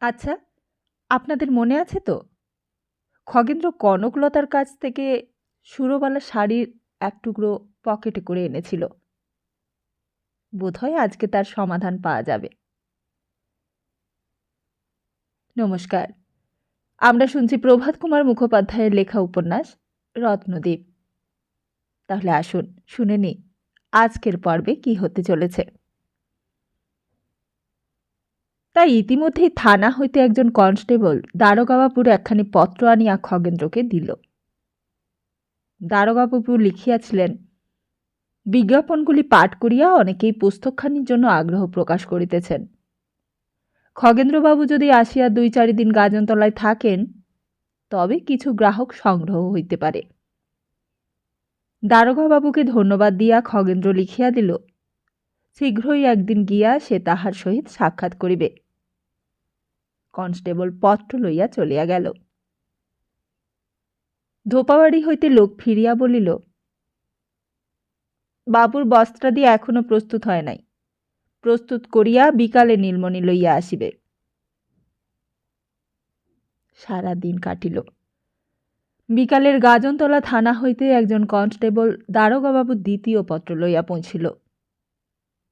আচ্ছা, আপনাদের মনে আছে তো খগেন্দ্র কনকলতার কাছ থেকে সুরবালা শাড়ির এক টুকরো পকেটে করে এনেছিল। বোধহয় আজকে তার সমাধান পাওয়া যাবে। নমস্কার, আমরা শুনছি প্রভাত কুমার মুখোপাধ্যায়ের লেখা উপন্যাস রত্নদ্বীপ। তাহলে আসুন শুনে নিই আজকের পর্বে কি হতে চলেছে। তাই ইতিমধ্যেই থানা হইতে একজন কনস্টেবল দারোগাবাবুর একখানি পত্র আনিয়া খগেন্দ্রকে দিল। দারোগাবাবু লিখিয়াছিলেন, বিজ্ঞাপনগুলি পাঠ করিয়া অনেকেই পুস্তকখানির জন্য আগ্রহ প্রকাশ করিতেছেন। খগেন্দ্রবাবু যদি আসিয়া ২-৪ দিন গাজনতলায় থাকেন তবে কিছু গ্রাহক সংগ্রহ হইতে পারে। দারোগাবাবুকে ধন্যবাদ দিয়া খগেন্দ্র লিখিয়া দিল, শীঘ্রই একদিন গিয়া সে তাহার সহিত সাক্ষাৎ করিবে। কনস্টেবল পত্র লইয়া চলিয়া গেল। ধোপাবাড়ি হইতে লোক ফিরিয়া বলিল, বাবুর বস্ত্রাদি এখনো প্রস্তুত হয় নাই, প্রস্তুত করিয়া বিকালে নীলমণি লইয়া আসিবে। সারা দিন কাটিল। বিকালের গাজনতলা থানা হইতে একজন কনস্টেবল দারোগাবাবুর দ্বিতীয় পত্র লইয়া পৌঁছিল।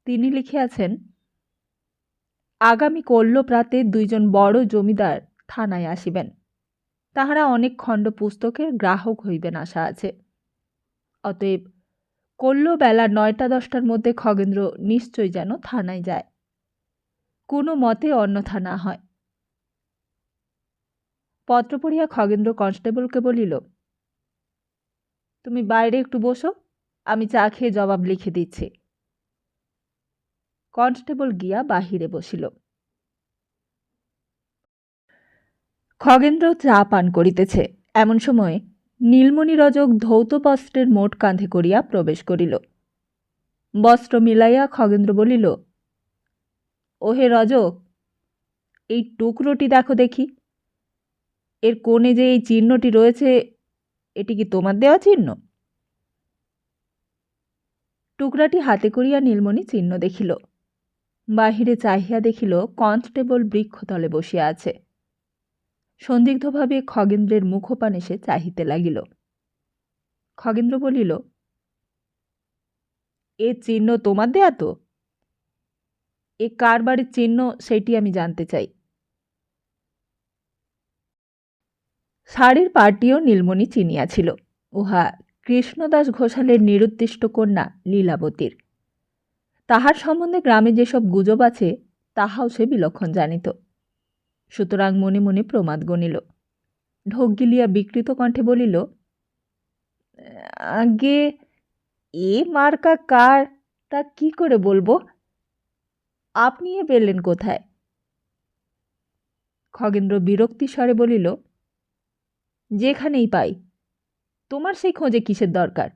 তিনি লিখিয়াছেন, আগামী কল্য প্রাতে ২ জন বড় জমিদার থানায় আসিবেন। তাহারা অনেক খণ্ড পুস্তকের গ্রাহক হইবেন আশা আছে। অতএব কল্য বেলা ৯টা-১০টার মধ্যে খগেন্দ্র নিশ্চয় যেন থানায় যায়, কোনো মতে অন্যথা না হয়। পত্র পড়িয়া খগেন্দ্র কনস্টেবলকে বলিল, তুমি বাইরে একটু বসো, আমি চা খেয়ে জবাব লিখে দিচ্ছি। কনস্টেবল গিয়া বাহিরে বসিল। খগেন্দ্র চা পান করিতেছে, এমন সময় নীলমণি রজক ধৌত বস্ত্রের মোট কাঁধে করিয়া প্রবেশ করিল। বস্ত্র মিলাইয়া খগেন্দ্র বলিল, ওহে রজক, এই টুকরোটি দেখো দেখি, এর কোণে যে এই চিহ্নটি রয়েছে, এটি কি তোমার দেওয়া চিহ্ন? টুকরাটি হাতে করিয়া নীলমণি চিহ্ন দেখিল। বাহিরে চাহিয়া দেখিল কনস্টেবল বৃক্ষতলে বসিয়া আছে। সন্দিগ্ধভাবে খগেন্দ্রের মুখপানে সে চাহিতে লাগিল। খগেন্দ্র বলিল, এ চিহ্ন তোমার দেয়া তো? এ কার বাড়ির চিহ্ন সেইটি আমি জানতে চাই। শাড়ির পাটিও নীলমণি চিনিয়াছিল, উহা কৃষ্ণদাস ঘোষালের নিরুদ্দিষ্ট কন্যা লীলাবতীর। তাহার সম্বন্ধে গ্রামে যেসব গুজব আছে তাহাও সে বিলক্ষণ জানিত। সুতরাং মনে মনে প্রমাদ গণিল। ঢোক গিলিয়া বিকৃত কণ্ঠে বলিল, আগে এ মার্কা কার তা কি করে বলবো? আপনি এ পেলেন কোথায়? খগেন্দ্র বিরক্তি স্বরে বলিল, যেখানেই পাই। তোমার সেই খোঁজে কিসের দরকার?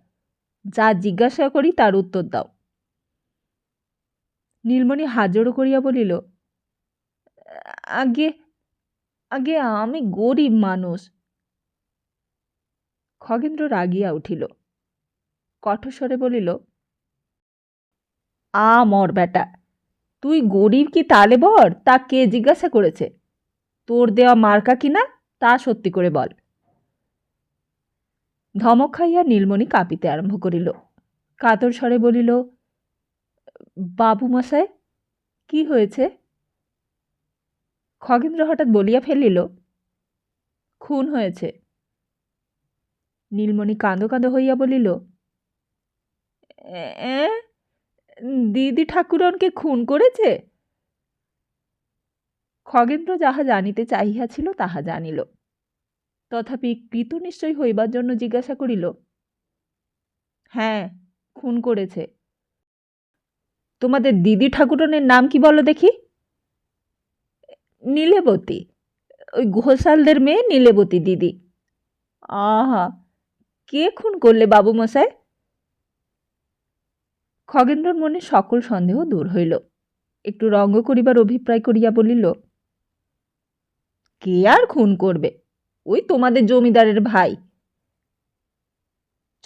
যা জিজ্ঞাসা করি তার উত্তর দাও। নীলমণি হাত জোড়ো করিয়া বলিল, আগে আগে আমি গরিব মানুষ। খগেন্দ্র রাগিয়া উঠিল, কঠোস্বরে বলিল, মর বেটা, তুই গরিব কি তালে বর তা কে জিজ্ঞাসা করেছে? তোর দেওয়া মার্কা কিনা তা সত্যি করে বল। ধমক খাইয়া নীলমণি কাঁপিতে আরম্ভ করিল। কাতর স্বরে বলিল, বাবু মশাই, কি হয়েছে? খগেন্দ্র হঠাৎ বলিয়া ফেলিল, খুন হয়েছে। নীলমণি কাঁদো কাঁদো হইয়া বলিল, দিদি ঠাকুরনকে খুন করেছে? খগেন্দ্র যাহা জানিতে চাহিয়াছিল তাহা জানিল, তথাপি কৃত নিশ্চয় হইবার জন্য জিজ্ঞাসা করিল, হ্যাঁ, খুন করেছে। তোমাদের দিদি ঠাকুরনের নাম কি বলো দেখি? নীলেবতী, ওই ঘোষালদের মেয়ে নীলেবতী দিদি। আহা, কে খুন করলে বাবু মশাই? খগেন্দ্রর মনে সকল সন্দেহ দূর হইল। একটু রঙ্গ করিবার অভিপ্রায় করিয়া বলিল, কে আর খুন করবে? ওই তোমাদের জমিদারের ভাই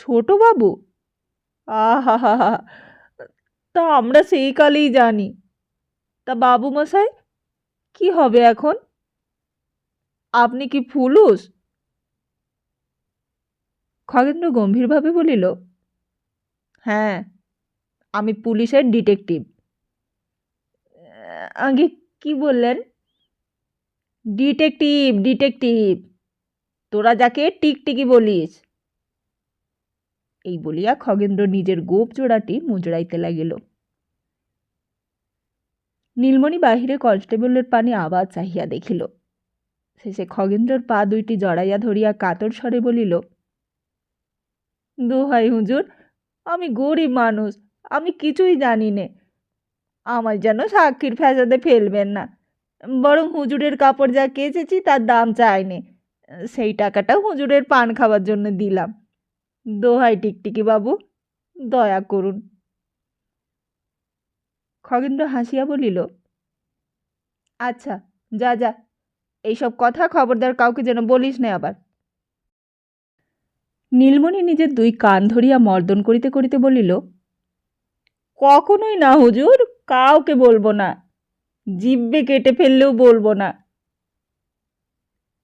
ছোট বাবু। আহা হা হা, তা আমরা সেই কালেই জানি। তা বাবু মশাই কি হবে এখন? আপনি কি ফুলুস? খগেন্দ্র গম্ভীরভাবে বলিল, হ্যাঁ, আমি পুলিশের ডিটেকটিভ। আগে কি বললেন? Detective, detective. তোরা যাকে টিকটিকি বলিস। এই বলিয়া খগেন্দ্র নিজের গোপ জোড়াটি মুজড়াইতে লাগিল। নীলমণি বাহিরে কনস্টেবলের পানে আবার চাহিয়া দেখিল। শেষে খগেন্দ্রর পা দুইটি জড়াইয়া ধরিয়া কাতর স্বরে বলিল, দোহাই হুজুর, আমি গরিব মানুষ, আমি কিছুই জানি নে। আমায় যেন সাক্ষীর ফ্যাসাদে ফেলবেন না। বরং হুজুরের কাপড় যা কেচেছি তার দাম চাইনে, সেই টাকাটা হুজুরের পান খাবার জন্য দিলাম। দোহাই টিকটিকি বাবু, দয়া করুন। খগেন্দ্র হাসিয়া বলিল, আচ্ছা, যা যা, এইসব কথা খবরদার কাউকে যেন বলিস না আবার। নীলমণি নিজের দুই কান ধরিয়া মর্দন করিতে করিতে বলিল, কখনোই না হুজুর, কাউকে বলবো না, জিব্বে কেটে ফেললেও বলবো না।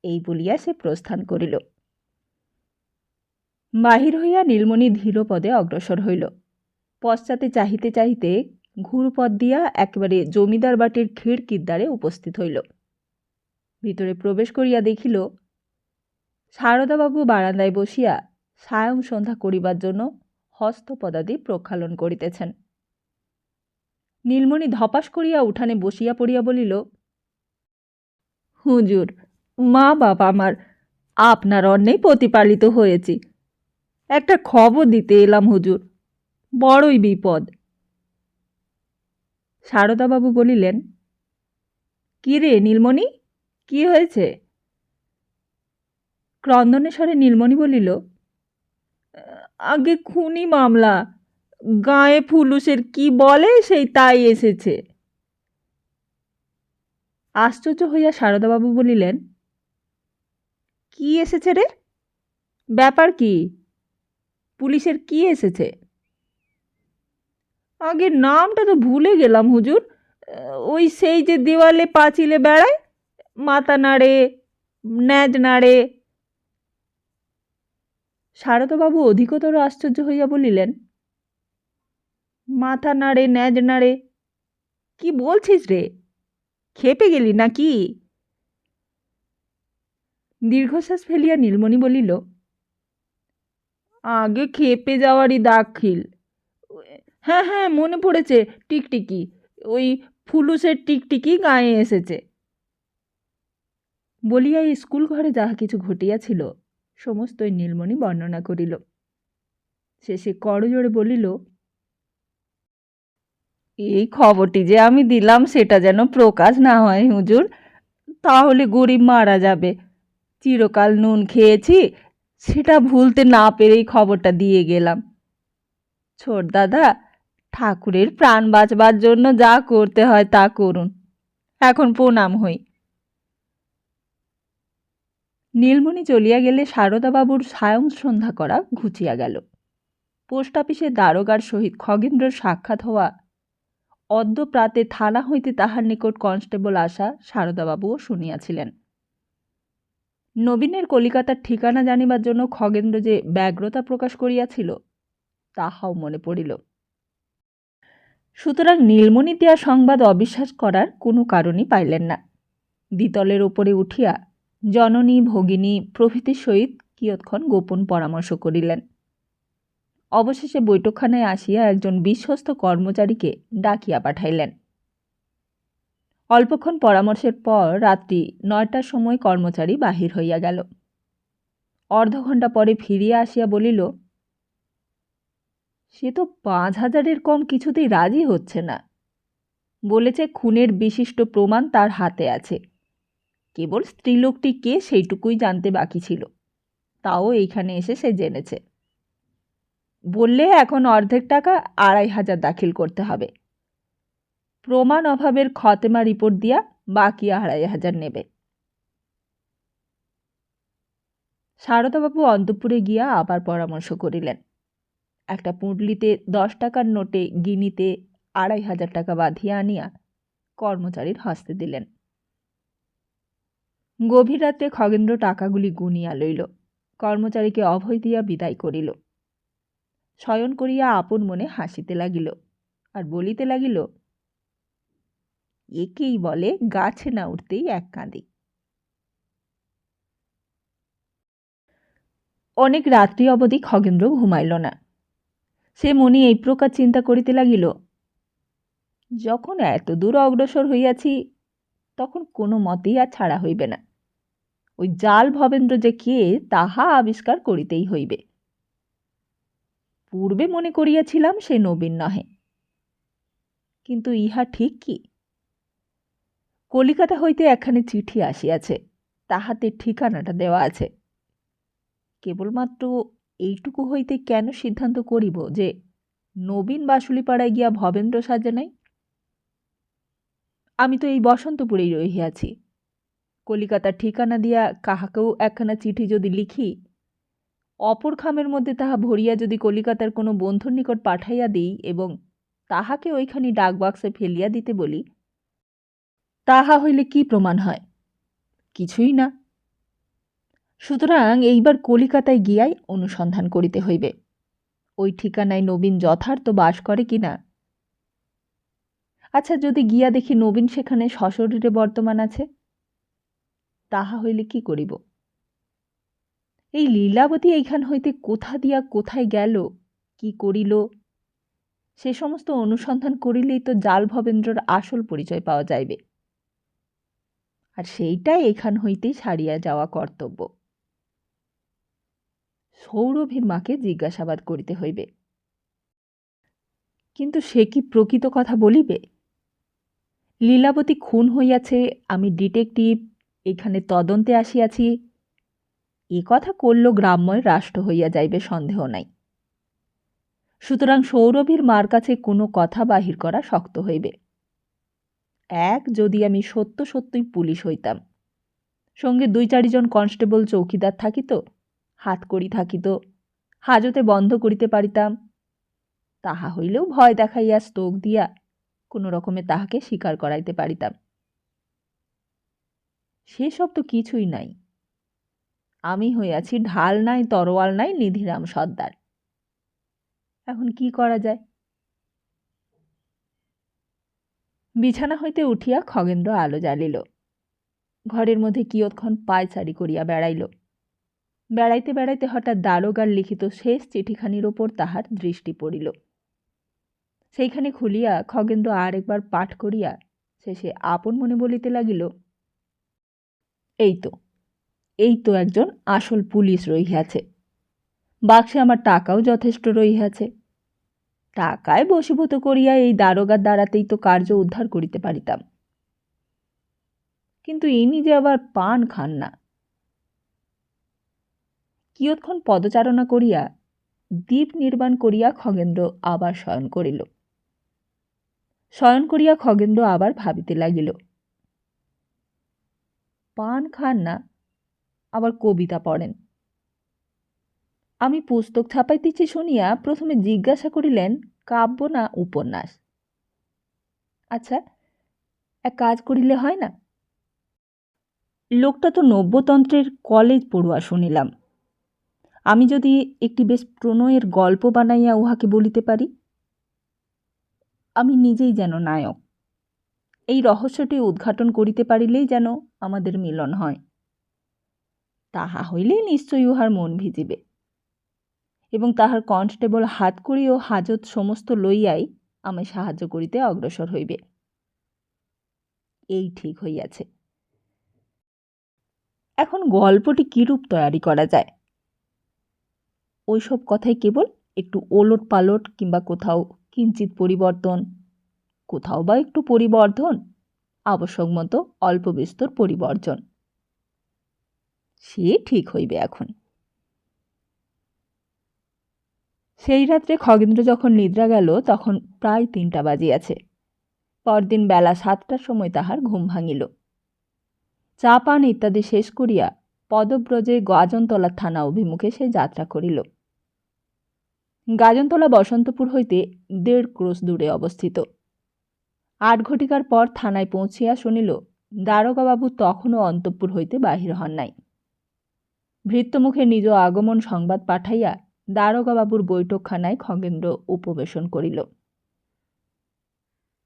এই বলিয়া সে প্রস্থান করিল। বাহির হইয়া নীলমণি ধীর পদে অগ্রসর হইল। পশ্চাতে চাহিতে চাহিতে ঘুরপথ দিয়া একেবারে জমিদার বাটির খিড়কির দ্বারে উপস্থিত হইল। ভিতরে প্রবেশ করিয়া দেখিল সারদাবাবু বারান্দায় বসিয়া সায়ং সন্ধ্যা করিবার জন্য হস্তপদাদি প্রক্ষালন করিতেছেন। নীলমণি ধপাস করিয়া উঠানে বসিয়া পড়িয়া বলিল, হুজুর, মা বাপ আমার আপনার অন্নেই প্রতিপালিত হয়েছি। একটা খবর দিতে এলাম হুজুর, বড়ই বিপদ। সারদাবাবু বলিলেন, কি রে নীলমণি, কি হয়েছে? ক্রন্দনেশ্বরে নীলমণি বলিল, আগে খুনি মামলা, গায়ে ফুলুসের কি বলে সেই তাই এসেছে। আশ্চর্য হইয়া সারদাবাবু বলিলেন, কি এসেছে রে? ব্যাপার কি? পুলিশের কি এসেছে? আগে নামটা তো ভুলে গেলাম হুজুর। ওই সেই যে দেওয়ালে পাঁচিলে বেড়ায়, মাথা নাড়ে, ন্যাজ নাড়ে। সারদাবাবু অধিকতর আশ্চর্য হইয়া বলিলেন, মাথা নাড়ে, ন্যাজ নাড়ে, কি বলছিস রে? খেপে গেলি নাকি? দীর্ঘশ্বাস ফেলিয়া নীলমণি বলিল, আগে খেপে যাওয়ারই দাখিল। হ্যাঁ হ্যাঁ, মনে পড়েছে, টিকটিকি, ওই ফুলুসের টিকটিকি গায়ে এসেছে। বলিয়া স্কুল ঘরে যাহা কিছু ঘটিয়াছিল সমস্তই নীলমণি বর্ণনা করিল। শেষে করজোড়ে বলিল, এই খবরটি যে আমি দিলাম সেটা যেন প্রকাশ না হয় হুজুর, তাহলে গরিব মারা যাবে। চিরকাল নুন খেয়েছি, সেটা ভুলতে না পেরেই খবরটা দিয়ে গেলাম। ছোট দাদা, ঠাকুরের প্রাণ বাঁচবার জন্য যা করতে হয় তা করুন, এখন প্রণাম হই। নীলমণি চলিয়া গেলে সারদাবাবুর সায়ং সন্ধ্যা করা ঘুচিয়া গেল। পোস্ট অফিসে দারোগার সহিত খগেন্দ্রের সাক্ষাৎ হওয়া, অদ্য প্রাতে থানা হইতে তাহার নিকট কনস্টেবল আসা সারদাবাবুও শুনিয়াছিলেন। নবীনের কলিকাতার ঠিকানা জানিবার জন্য খগেন্দ্র যে ব্যগ্রতা প্রকাশ করিয়াছিল তাহাও মনে পড়িল। সুতরাং নীলমণি দেয়া সংবাদ অবিশ্বাস করার কোনো কারণই পাইলেন না। দ্বিতলের ওপরে উঠিয়া জননী, ভগিনী প্রভৃতির সহিত কিয়ৎক্ষণ গোপন পরামর্শ করিলেন। অবশেষে বৈঠকখানায় আসিয়া একজন বিশ্বস্ত কর্মচারীকে ডাকিয়া পাঠাইলেন। অল্পক্ষণ পরামর্শের পর রাত্রি ৯টার সময় কর্মচারী বাহির হইয়া গেল। অর্ধ ঘণ্টা পরে ফিরিয়া আসিয়া বলিল, সে তো ৫,০০০-এর কম কিছুতেই রাজি হচ্ছে না। বলেছে খুনের বিশিষ্ট প্রমাণ তার হাতে আছে, কেবল স্ত্রীলোকটি কে সেইটুকুই জানতে বাকি ছিল, তাও এইখানে এসে সে জেনেছে। বললে এখন অর্ধেক টাকা ২,৫০০ দাখিল করতে হবে। প্রমাণ অভাবের খতেমা রিপোর্ট দিয়া বাকি ২,৫০০ নেবে। সারদাবাবু অন্তঃপুরে গিয়া আবার পরামর্শ করিলেন। একটা পুঁটলিতে ১০ টাকার নোটে গিনিতে ২,৫০০ টাকা বাঁধিয়া আনিয়া কর্মচারীর হস্তে দিলেন। গভীর রাত্রে খগেন্দ্র টাকাগুলি গুনিয়া লইল, কর্মচারীকে অভয় দিয়া বিদায় করিল। শয়ন করিয়া আপন মনে হাসিতে লাগিল আর বলিতে লাগিল, একেই বলে গাছে না উঠতেই এক কাঁদি। অনেক রাত্রি অবধি খগেন্দ্র ঘুমাইল না। সে মনে এই প্রকার চিন্তা করিতে লাগিল, যখন এত দূর অগ্রসর হইয়াছি তখন কোনো মতেই আর ছাড়া হইবে না। ওই জাল ভবেন্দ্র যে কে তাহা আবিষ্কার করিতেই হইবে। পূর্বে মনে করিয়াছিলাম সে নবীন নহে, কিন্তু ইহা ঠিক কি? কলিকাতা হইতে একখানি চিঠি আসিয়াছে, তাহাতে ঠিকানাটা দেওয়া আছে। কেবলমাত্র এইটুকু হইতে কেন সিদ্ধান্ত করিব যে নবীন বাসুলিপাড়ায় গিয়া ভবেন্দ্র সাজে নাই? আমি তো এই বসন্তপুরেই রহিয়াছি। কলিকাতার ঠিকানা দিয়া কাহাকেও একখানা চিঠি যদি লিখি, অপর খামের মধ্যে তাহা ভরিয়া যদি কলিকাতার কোনো বন্ধুর নিকট পাঠাইয়া দিই এবং তাহাকে ওইখানি ডাকবাক্সে ফেলিয়া দিতে বলি, তাহা হইলে কি প্রমাণ হয়? কিছুই না। সুতরাং এইবার কলিকাতায় গিয়াই অনুসন্ধান করিতে হইবে, ওই ঠিকানায় নবীন যথার্থ বাস করে কিনা। আচ্ছা, যদি গিয়া দেখি নবীন সেখানে সশরীরে বর্তমান আছে, তাহা হইলে কি করিব? এই লীলাবতী এইখান হইতে কোথা দিয়া কোথায় গেল, কি করিল, সে সমস্ত অনুসন্ধান করিলেই তো জাল ভবেন্দ্রর আসল পরিচয় পাওয়া যাইবে, আর সেইটাই এখান হইতেই ছাড়িয়া যাওয়া কর্তব্য। সৌরভীর মাকে জিজ্ঞাসাবাদ করিতে হইবে, কিন্তু সে কি প্রকৃত কথা বলিবে? লীলাবতী খুন হইয়াছে, আমি ডিটেকটিভ, এখানে তদন্তে আসিয়াছি, এ কথা করল গ্রাম্যয় রাষ্ট্র হইয়া যাইবে, সন্দেহ নাই। সুতরাং সৌরভীর মার কাছে কোনো কথা বাহির করা শক্ত হইবে। যদি আমি সত্যই পুলিশ হইতাম, সঙ্গে 2-4 জন কনস্টেবল চৌকিদার থাকিত, হাতকড়ি থাকিত, হাজতে বন্ধ করিতে পারিতাম, তাহা হইলেও ভয় দেখাইয়া স্তোক দিয়া কোনো রকমে তাহাকে স্বীকার করাইতে পারিতাম। সেসব তো কিছুই নাই। আমি হইয়াছি ঢাল নাই, তরোয়াল নাই, নিধিরাম সর্দার। এখন কি করা যায়? বিছানা হইতে উঠিয়া খগেন্দ্র আলো জ্বালিল। ঘরের মধ্যে কিয়ৎক্ষণ পায়চারি করিয়া বেড়াইল। বেড়াইতে বেড়াইতে হঠাৎ দারোগার লিখিত শেষ চিঠিখানির ওপর তাহার দৃষ্টি পড়িল। সেইখানে খুলিয়া খগেন্দ্র আর একবার পাঠ করিয়া শেষে আপন মনে বলিতে লাগিল, এই তো একজন আসল পুলিশ রহিয়াছে। বাক্সে আমার টাকাও যথেষ্ট রহিয়াছে। টাকায় বশীভূত করিয়া এই দারোগার দ্বারাতেই তো কার্য উদ্ধার করিতে পারিতাম। কিন্তু ইনি যে আবার পান খান না। কিয়ৎক্ষণ পদচারণা করিয়া দীপ নির্বাণ করিয়া খগেন্দ্র আবার শয়ন করিল। শয়ন করিয়া খগেন্দ্র আবার ভাবিতে লাগিল, পান খান না, আবার কবিতা পড়েন। আমি পুস্তক ছাপাইতেছি শুনিয়া প্রথমে জিজ্ঞাসা করিলেন, কাব্য না উপন্যাস? আচ্ছা, এক কাজ করিলে হয় না? লোকটা তো নব্যতন্ত্রের কলেজ পড়ুয়া শুনিলাম। আমি যদি একটি বেশ প্রণয়ের গল্প বানাইয়া উহাকে বলিতে পারি, আমি নিজেই যেন নায়ক, এই রহস্যটি উদ্ঘাটন করিতে পারিলেই যেন আমাদের মিলন হয়, তাহা হইলেই নিশ্চয়ই উহার মন ভিজিবে এবং তাহার কনস্টেবল হাতকড়ি ও হাজত সমস্ত লইয়াই আমায় সাহায্য করিতে অগ্রসর হইবে। এই ঠিক হইয়াছে। এখন গল্পটি কিরূপ তৈয়ারি করা যায়? ওইসব কথাই কেবল একটু ওলট পালট কিংবা কোথাও কিঞ্চিত পরিবর্তন, কোথাও বা একটু পরিবর্ধন, আবশ্যক মতো অল্প বিস্তর পরিবর্জন, সে ঠিক হইবে এখন। সেই রাত্রে খগেন্দ্র যখন নিদ্রা গেল তখন প্রায় 3টা বাজিয়াছে। পরদিন বেলা 7টার সময় তাহার ঘুম ভাঙিল। চা পান ইত্যাদি শেষ করিয়া পদব্রজে গাজনতলা থানা অভিমুখে সে যাত্রা করিল। গাজনতলা বসন্তপুর হইতে 1.5 ক্রোশ দূরে অবস্থিত। 8 ঘটিকার পর থানায় পৌঁছিয়া শুনিল দারোগাবাবু তখনও অন্তঃপুর হইতে বাহির হন নাই। ভৃত্যমুখে নিজ আগমন সংবাদ পাঠাইয়া দারোগাবাবুর বৈঠকখানায় খগেন্দ্র উপবেশন করিল।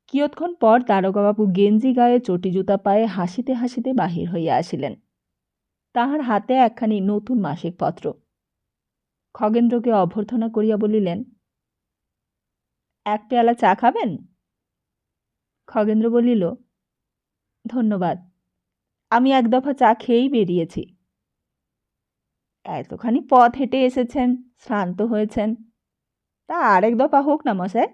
কিয়ৎক্ষণ পর দারোগাবাবু গেঞ্জি গায়ে চটি জুতা পায়ে হাসিতে হাসিতে বাহির হইয়া আসিলেন। তাহার হাতে একখানি নতুন মাসিক পত্র। খগেন্দ্রকে অভ্যর্থনা করিয়া বলিলেন, এক পেয়ালা চা খাবেন? খগেন্দ্র বলিল, ধন্যবাদ, আমি এক দফা চা খেয়েই বেরিয়েছি। এতখানি পথ হেঁটে এসেছেন, শ্রান্ত হয়েছেন, তা আরেক দফা হোক না মশাই।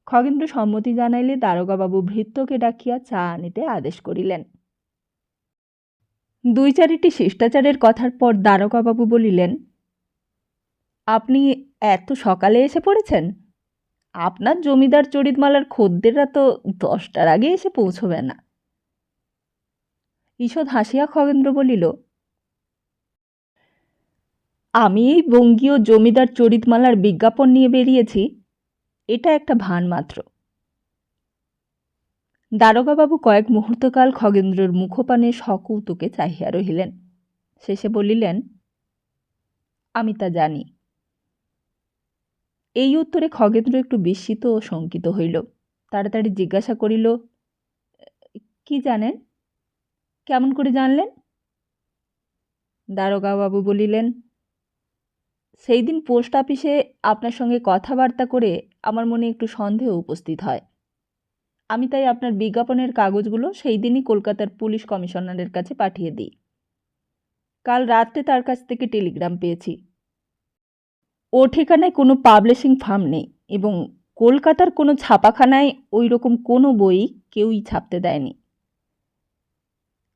খগেন্দ্র সম্মতি জানাইলে দারোগাবাবু ভৃত্যকে ডাকিয়া চা আনিতে আদেশ করিলেন। দুই চারিটি শিষ্টাচারের কথার পর দারোগাবাবু বলিলেন, আপনি এত সকালে এসে পড়েছেন? আপনার জমিদার চরিতমালার খদ্দেররা তো 10টার আগে এসে পৌঁছবে না। ঈষৎ হাসিয়া খগেন্দ্র বলিল, আমি এই বঙ্গীয় জমিদার চরিতমালার বিজ্ঞাপন নিয়ে বেরিয়েছি, এটা একটা ভান মাত্র। দারোগাবাবু কয়েক মুহূর্তকাল খগেন্দ্রের মুখপানে সকৌতুকে চাহিয়া রহিলেন। শেষে বলিলেন, আমি তা জানি। এই উত্তরে খগেন্দ্র একটু বিস্মিত ও শঙ্কিত হইল। তাড়াতাড়ি জিজ্ঞাসা করিল, কি জানেন? কেমন করে জানলেন? দারোগাবাবু বলিলেন, সেই দিন পোস্ট অফিসে আপনার সঙ্গে কথাবার্তা করে আমার মনে একটু সন্দেহ উপস্থিত হয়। আমি তাই আপনার বিজ্ঞাপনের কাগজগুলো সেই দিনই কলকাতার পুলিশ কমিশনারের কাছে পাঠিয়ে দিই। কাল রাত্রে তার কাছ থেকে টেলিগ্রাম পেয়েছি। ও ঠিকানায় কোনো পাবলিশিং ফার্ম নেই এবং কলকাতার কোনো ছাপাখানায় ওই রকম কোনো বই কেউই ছাপতে দেয়নি।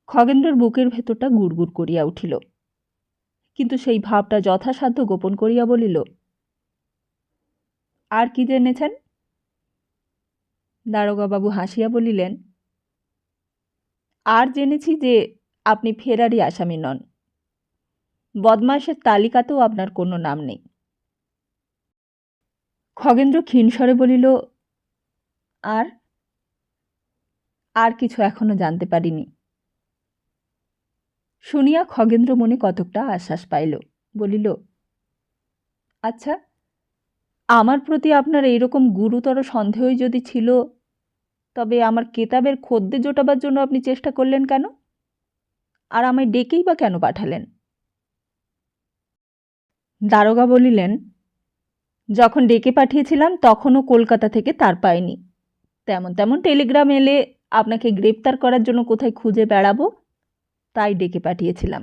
খগেন্দ্রের বুকের ভেতরটা গুড়গুড় করিয়া উঠিল, কিন্তু সেই ভাবটা যথাসাধ্য গোপন করিয়া বলিল, আর কি জেনেছেন? দারোগাবাবু হাসিয়া বলিলেন, আর জেনেছি যে আপনি ফেরারি আসামি নন। বদমাশের তালিকাতেও আপনার কোনো নাম নেই। খগেন্দ্র ক্ষীণস্বরে বলিল, আর আর কিছু এখনো জানতে পারিনি। শুনিয়া খগেন্দ্র মনে কতকটা আশ্বাস পাইল। বলিল, আচ্ছা, আমার প্রতি আপনার এইরকম গুরুতর সন্দেহই যদি ছিল, তবে আমার কেতাবের খদ্দের জোটাবার জন্য আপনি চেষ্টা করলেন কেন? আর আমায় ডেকেই বা কেন পাঠালেন? দারোগা বলিলেন, যখন ডেকে পাঠিয়েছিলাম তখনও কলকাতা থেকে তার পাইনি। তেমন তেমন টেলিগ্রাম এলে আপনাকে গ্রেপ্তার করার জন্য কোথায় খুঁজে বেড়াবো, তাই ডেকে পাঠিয়েছিলাম।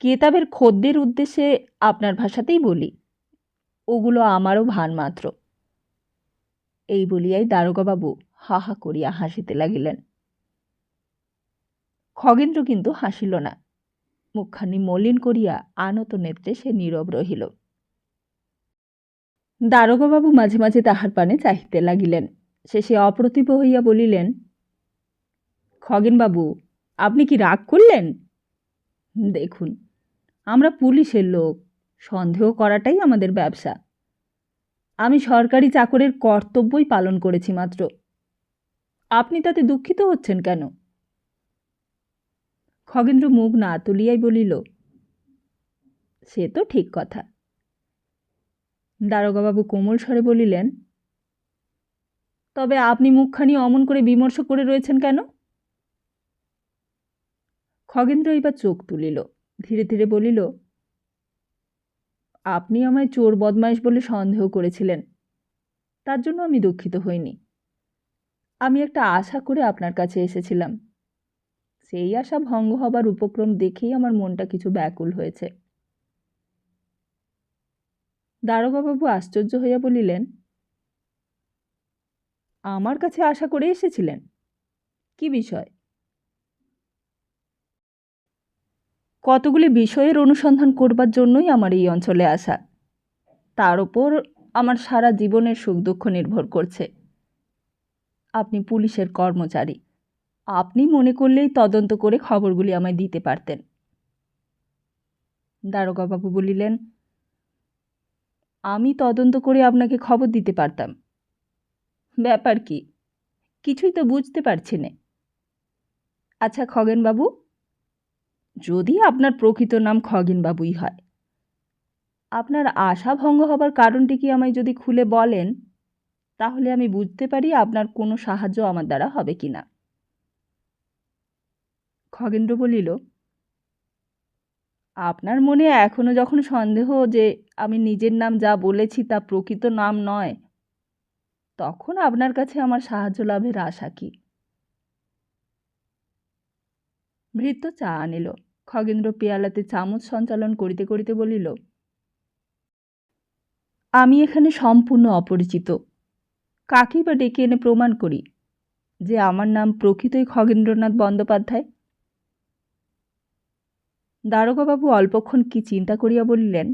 কেতাবের খদ্দের উদ্দেশ্যে আপনার ভাষাতেই বলি, ওগুলো আমারও ভান মাত্র। এই বলিয়াই দারোগাবাবু হা হা করিয়া হাসিতে লাগিলেন। খগেন্দ্র কিন্তু হাসিল না। মুখখানি মলিন করিয়া আনত নেত্রে সে নীরব রহিল। দারোগাবাবু মাঝে মাঝে তাহার পানে চাহিতে লাগিলেন। শেষে অপ্রতিভ হইয়া বলিলেন, খগেনবাবু, আপনি কি রাগ করলেন? দেখুন, আমরা পুলিশের লোক, সন্দেহ করাটাই আমাদের ব্যবসা। আমি সরকারি চাকরের কর্তব্যই পালন করেছি মাত্র। আপনি তাতে দুঃখিত হচ্ছেন কেন? খগেন্দ্র মুখ না তুলিয়াই বলিল, সে তো ঠিক কথা। দারোগাবাবু কোমল স্বরে বলিলেন, তবে আপনি মুখখানি অমন করে বিমর্ষ করে রয়েছেন কেন? খগেন্দ্র এবার চোখ তুলিল, ধীরে ধীরে বলিল, আপনি আমায় চোর বদমাইশ বলে সন্দেহ করেছিলেন, তার জন্য আমি দুঃখিত হইনি। আমি একটা আশা করে আপনার কাছে এসেছিলাম। সেই আশা ভঙ্গ হবার উপক্রম দেখেই আমার মনটা কিছু ব্যাকুল হয়েছে। দারোগাবাবু আশ্চর্য হইয়া বলিলেন, আমার কাছে আশা করে এসেছিলেন? কি বিষয়? কতগুলি বিষয়ের অনুসন্ধান করবার জন্যই আমার এই অঞ্চলে আসা। তার ওপর আমার সারা জীবনের সুখ দুঃখ নির্ভর করছে। আপনি পুলিশের কর্মচারী, আপনি মনে করলেই তদন্ত করে খবরগুলি আমায় দিতে পারতেন। দারোগাবাবু বলিলেন, আমি তদন্ত করে আপনাকে খবর দিতে পারতাম। ব্যাপার কি? কিছুই তো বুঝতে পারছি নে। আচ্ছা খগেনবাবু, যদি আপনার প্রকৃত নাম খগেনবাবুই হয়, আপনার আশা ভঙ্গ হবার কারণটি কি আমায় যদি খুলে বলেন, তাহলে আমি বুঝতে পারি আপনার কোনো সাহায্য আমার দ্বারা হবে কি না। খগেন্দ্র বলিল, আপনার মনে এখনো যখন সন্দেহ যে আমি নিজের নাম যা বলেছি তা প্রকৃত নাম নয়, তখন আপনার কাছে আমার সাহায্য লাভের আশা কি? ভৃত্য চা আনিল। খগেন্দ্র পেয়ালাতে চামচ সঞ্চালন করিতে করিতে বলিল, আমি এখানে সম্পূর্ণ অপরিচিত। কাকেই বা ডেকে এনে প্রমাণ করি যে আমার নাম প্রকৃতই খগেন্দ্রনাথ বন্দ্যোপাধ্যায়? দারোগাবাবু অল্পক্ষণ কি চিন্তা করিয়া বলিলেন,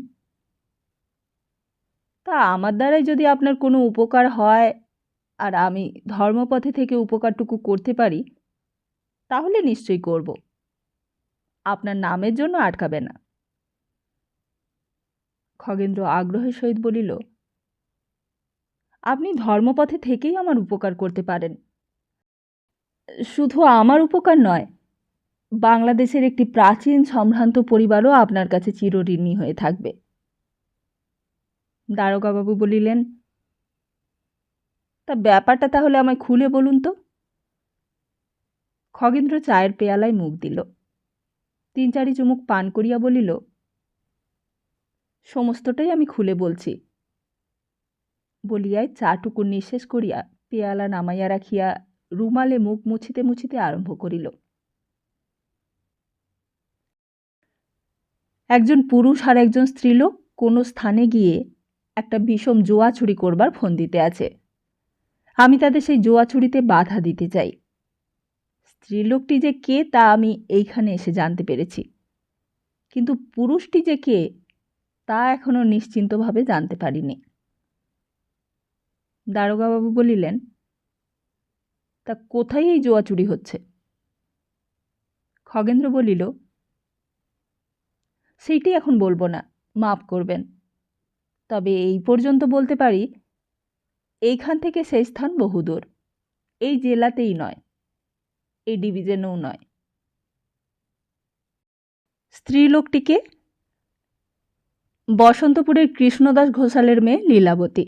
তা আমার দ্বারাই যদি আপনার কোনো উপকার হয় আর আমি ধর্মপথে থেকে উপকারটুকু করতে পারি, তাহলে নিশ্চয়ই করব। আপনার নামের জন্য আটকাবে না। খগেন্দ্র আগ্রহের সহিত বলিল, আপনি ধর্মপথে থেকেই আমার উপকার করতে পারেন। শুধু আমার উপকার নয়, বাংলাদেশের একটি প্রাচীন সম্ভ্রান্ত পরিবারও আপনার কাছে চিরঋণী হয়ে থাকবে। দারোগাবাবু বলিলেন, তা ব্যাপারটা তাহলে আমায় খুলে বলুন তো। খগেন্দ্র চায়ের পেয়ালায় মুখ দিল, 3-4 চুমুক পান করিয়া বলিল, সমস্তটাই আমি খুলে বলছি। বলিয়াই চাটুকু নিঃশেষ করিয়া পেয়ালা নামাইয়া রাখিয়া রুমালে মুখ মুছিতে মুছিতে আরম্ভ করিল। একজন পুরুষ আর একজন স্ত্রীলোক কোনো স্থানে গিয়ে একটা বিষম জুয়াচুরি করবার ফন্দিতে আছে। আমি তাদের সেই জুয়াচুরিতে বাধা দিতে চাই। স্ত্রীলোকটি যে কে তা আমি এইখানে এসে জানতে পেরেছি, কিন্তু পুরুষটি যে কে তা এখনো নিশ্চিন্তভাবে জানতে পারিনি। দারোগাবাবু বলিলেন, তা কোথায় এই জুয়াচুরি হচ্ছে? খগেন্দ্র বলিল, সেইটি এখন বলবো না, মাফ করবেন। তবে এই পর্যন্ত বলতে পারি, এইখান থেকে সেই স্থান বহুদূর। এই জেলাতেই নয়, এই ডিভিশনেও নয়। স্ত্রীলোকটিকে বসন্তপুরের কৃষ্ণদাস ঘোষালের মেয়ে লীলাবতী।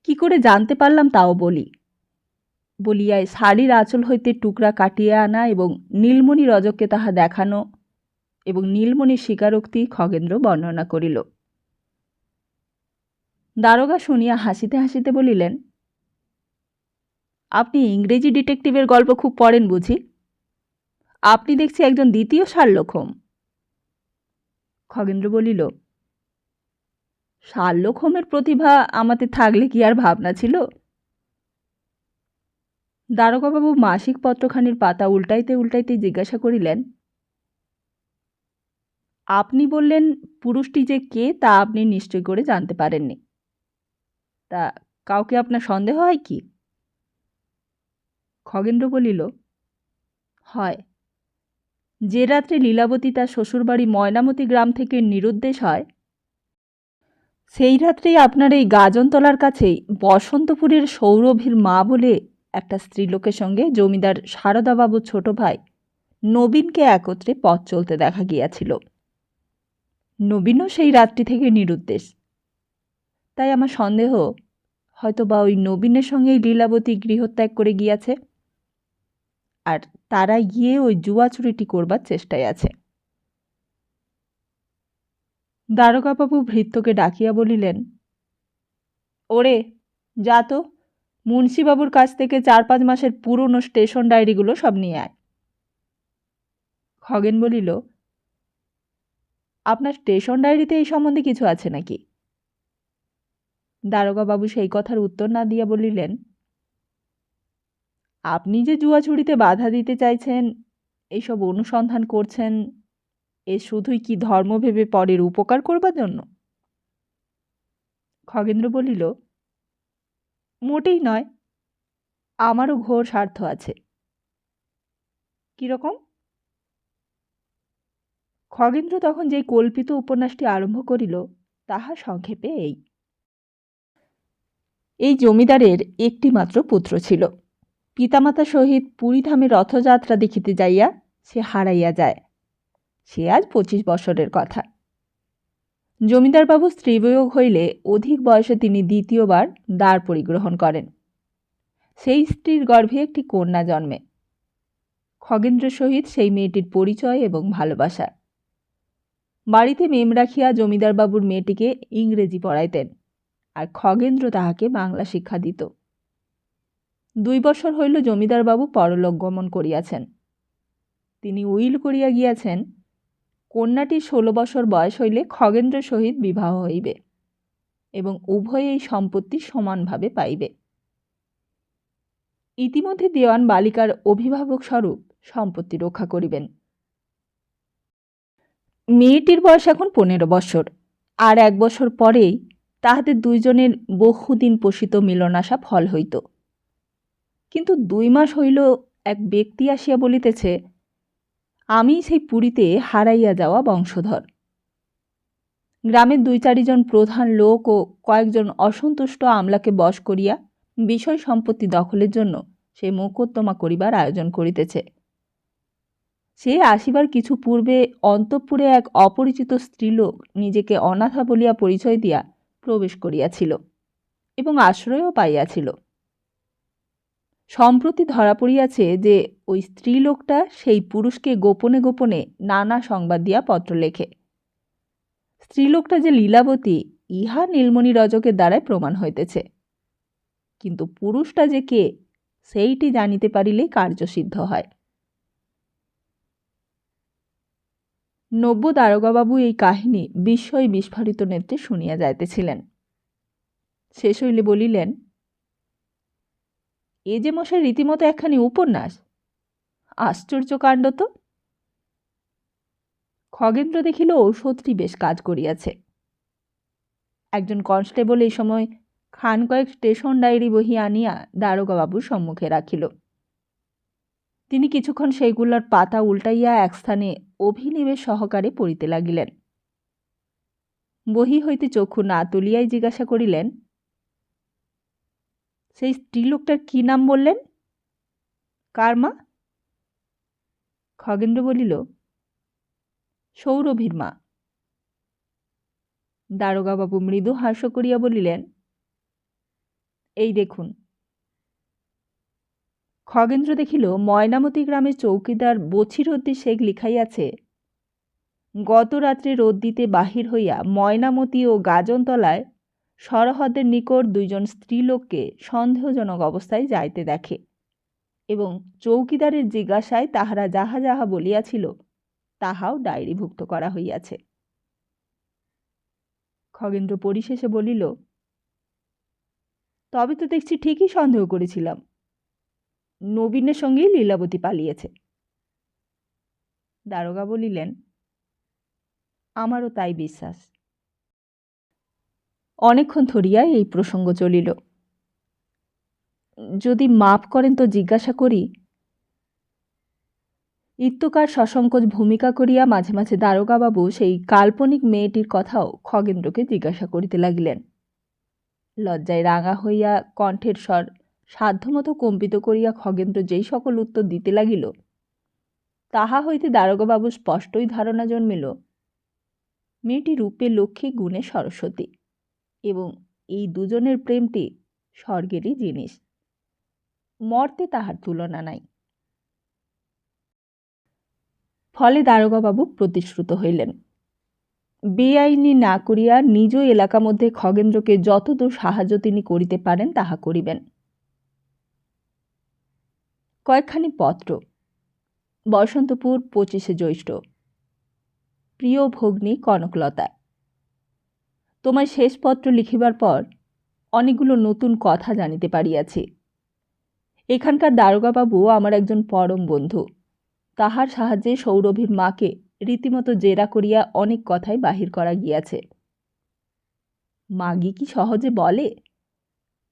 কি করে জানতে পারলাম তাও বলি। বলিয়ায় শাড়ির আঁচল হইতে টুকরা কাটিয়া আনা এবং নীলমণি রজককে তাহা দেখানো এবং নীলমণির স্বীকারোক্তি খগেন্দ্র বর্ণনা করিল। দারোগা শুনিয়া হাসিতে হাসিতে বলিলেন, আপনি ইংরেজি ডিটেকটিভের গল্প খুব পড়েন বুঝি? আপনি দেখছি একজন দ্বিতীয় শার্লক হোমস। খগেন্দ্র বলিল, শার্লক হোমের প্রতিভা আমাতে থাকলে কি আর ভাবনা ছিল? দারোগাবাবু মাসিক পত্রখানির পাতা উল্টাইতে উল্টাইতে জিজ্ঞাসা করিলেন, আপনি বললেন পুরুষটি যে কে তা আপনি নিশ্চয় করে জানতে পারেননি। তা কাউকে আপনার সন্দেহ হয় কি? খগেন্দ্র বলিল, হয়। যে রাত্রে লীলাবতী তার শ্বশুরবাড়ি ময়নামতি গ্রাম থেকে নিরুদ্দেশ হয়, সেই রাত্রেই আপনার এই গাজনতলার কাছেই বসন্তপুরের সৌরভীর মা বলে একটা স্ত্রীলোকের সঙ্গে জমিদার সারদাবাবুর ছোট ভাই নবীনকে একত্রে পথ চলতে দেখা গিয়াছিল। নবীনও সেই রাত্রি থেকে নিরুদ্দেশ। তাই আমার সন্দেহ, হয়তো বা ওই নবীনের সঙ্গেই লীলাবতী গৃহত্যাগ করে গিয়াছে, আর তারা গিয়ে ওই জুয়াচুরিটি করবার চেষ্টায় আছে। দারোগাবাবু ভৃত্যকে ডাকিয়া বলিলেন, ওরে যা তো, মুন্সিবাবুর কাছ থেকে 4-5 মাসের পুরনো স্টেশন ডায়েরিগুলো সব নিয়ে আয়। খগেন বলিল, আপনার স্টেশন ডায়েরিতে এই সম্বন্ধে কিছু আছে নাকি? দারোগাবাবু সেই কথার উত্তর না দিয়া বলিলেন, আপনি যে জুয়াচুরিতে বাধা দিতে চাইছেন, এইসব অনুসন্ধান করছেন, এ শুধুই কি ধর্ম ভেবে পরের উপকার করবার জন্য? খগেন্দ্র বলিল, মোটেই নয়, আমারও ঘোর স্বার্থ আছে। কিরকম? খগেন্দ্র তখন যেই কল্পিত উপন্যাসটি আরম্ভ করিল, তাহা সংক্ষেপে এই। এই জমিদারের একটি মাত্র পুত্র ছিল। পিতামাতা সহিত পুরীধামে রথযাত্রা দেখিতে যাইয়া সে হারাইয়া যায়। সে আজ 25 বছরের কথা। জমিদারবাবু স্ত্রীবিয়োগ হইলে অধিক বয়সে তিনি দ্বিতীয়বার দ্বার পরিগ্রহণ করেন। সেই স্ত্রীর গর্ভে একটি কন্যা জন্মে। খগেন্দ্রের সহিত সেই মেয়েটির পরিচয় এবং ভালোবাসা। বাড়িতে মেম রাখিয়া জমিদারবাবুর মেয়েটিকে ইংরেজি পড়াইতেন, আর খগেন্দ্র তাহাকে বাংলা শিক্ষা দিত। 2 বছর হইল জমিদারবাবু পরলোক গমন করিয়াছেন। তিনি উইল করিয়া গিয়াছেন, কন্যাটির 16 বছর বয়স হইলে খগেন্দ্রের সহিত বিবাহ হইবে এবং উভয়ে এই সম্পত্তি সমানভাবে পাইবে। ইতিমধ্যে দেওয়ান বালিকার অভিভাবক স্বরূপ সম্পত্তি রক্ষা করিবেন। মেয়েটির বয়স এখন 15 বছর, আর 1 বছর পরেই তাহাদের দুইজনের বহুদিন পোষিত মিলনাশা ফল হইত। কিন্তু 2 মাস হইল এক ব্যক্তি আসিয়া বলিতেছে, আমি সেই পুরীতে হারাইয়া যাওয়া বংশধর। গ্রামের 2-4 জন প্রধান লোক ও কয়েকজন অসন্তুষ্ট আমলাকে বশ করিয়া বিষয় সম্পত্তি দখলের জন্য সে মোকদ্দমা করিবার আয়োজন করিতেছে। সে আসিবার কিছু পূর্বে অন্তঃপুরে এক অপরিচিত স্ত্রীলোক নিজেকে অনাথা বলিয়া পরিচয় দিয়া প্রবেশ করিয়াছিল এবং আশ্রয়ও পাইয়াছিল। সম্প্রতি ধরা পড়িয়াছে যে ওই স্ত্রীলোকটা সেই পুরুষকে গোপনে গোপনে নানা সংবাদ দিয়া পত্র লেখে। স্ত্রীলোকটা যে লীলাবতী, ইহা নীলমণি রজকের দ্বারাই প্রমাণ হইতেছে। কিন্তু পুরুষটা যে কে, সেইটি জানিতে পারিলেই কার্যসিদ্ধ হয়। নব্য দারোগাবাবু এই কাহিনী বিস্ময় বিস্ফারিত নেত্রে শুনিয়া যাইতেছিলেন। শেষ হইলে বলিলেন, এ যে মশাই রীতিমতো একখানি উপন্যাস। আশ্চর্য কাণ্ড তো। খগেন্দ্র দেখিল ঔষধটি বেশ কাজ করিয়াছে। একজন কনস্টেবল এই সময় খান কয়েক স্টেশন ডায়েরি বহি আনিয়া দারোগাবাবুর সম্মুখে রাখিল। তিনি কিছুক্ষণ সেইগুলার পাতা উল্টাইয়া এক স্থানে অভিনিবেশ সহকারে পড়িতে লাগিলেন। বহি হইতে চক্ষু না তুলিয়াই জিজ্ঞাসা করিলেন, সেই স্ত্রীলোকটার কি নাম বললেন? কার মা? খগেন্দ্র বলিল, সৌরভীর মা। দারোগাবাবু মৃদু হাস্য করিয়া বলিলেন, এই দেখুন। খগেন্দ্র দেখিল ময়নামতি গ্রামের চৌকিদার বছিরদ্দি শেখ লিখাইয়াছে, গত রাত্রে রোদ দিতে বাহির হইয়া ময়নামতি ও গাজনতলায় সরহদের নিকট 2 জন স্ত্রীলোককে সন্দেহজনক অবস্থায় যাইতে দেখে এবং চৌকিদারের জিজ্ঞাসায় তাহারা যাহা যাহা বলিয়াছিল তাহাও ডায়েরিভুক্ত করা হইয়াছে। খগেন্দ্র পরিশেষে বলিল, তবে তো দেখছি ঠিকই সন্দেহ করেছিলাম, নবীনের সঙ্গেই লীলাবতী পালিয়েছে। দারোগা বলিলেন, আমারও তাই বিশ্বাস। অনেকক্ষণ ধরিয়া এই প্রসঙ্গ চলিল। যদি মাপ করেন তো জিজ্ঞাসা করি। ইত্যকার সসংকোচ ভূমিকা করিয়া মাঝে মাঝে দারোগাবাবু সেই কাল্পনিক মেয়েটির কথাও খগেন্দ্রকে জিজ্ঞাসা করিতে লাগিলেন। লজ্জায় রাঙা হইয়া কণ্ঠের স্বর সাধ্যমতো কম্পিত করিয়া খগেন্দ্র যেই সকল উত্তর দিতে লাগিল, তাহা হইতে দারোগাবাবুর স্পষ্টই ধারণা জন্মিল, মেয়েটি রূপে লক্ষ্মী গুণে সরস্বতী এবং এই দুজনের প্রেমটি স্বর্গেরই জিনিস, মর্তে তাহার তুলনা নাই। ফলে দারোগাবাবু প্রতিশ্রুত হইলেন। বেআইনি না করিয়া নিজ এলাকা মধ্যে খগেন্দ্রকে যতদূর সাহায্য তিনি করিতে পারেন তাহা করিবেন। কয়েকখানি পত্র। বসন্তপুর, 25শে জ্যৈষ্ঠ। প্রিয় ভগ্নী কনকলতা, তোমার শেষ পত্র লিখিবার পর অনেকগুলো নতুন কথা জানিতে পারিয়াছি। এখানকার দারোগাবাবু আমার একজন পরম বন্ধু। তাহার সাহায্যে সৌরভীর মাকে রীতিমতো জেরা করিয়া অনেক কথাই বাহির করা গিয়াছে। মাগি কি সহজে বলে?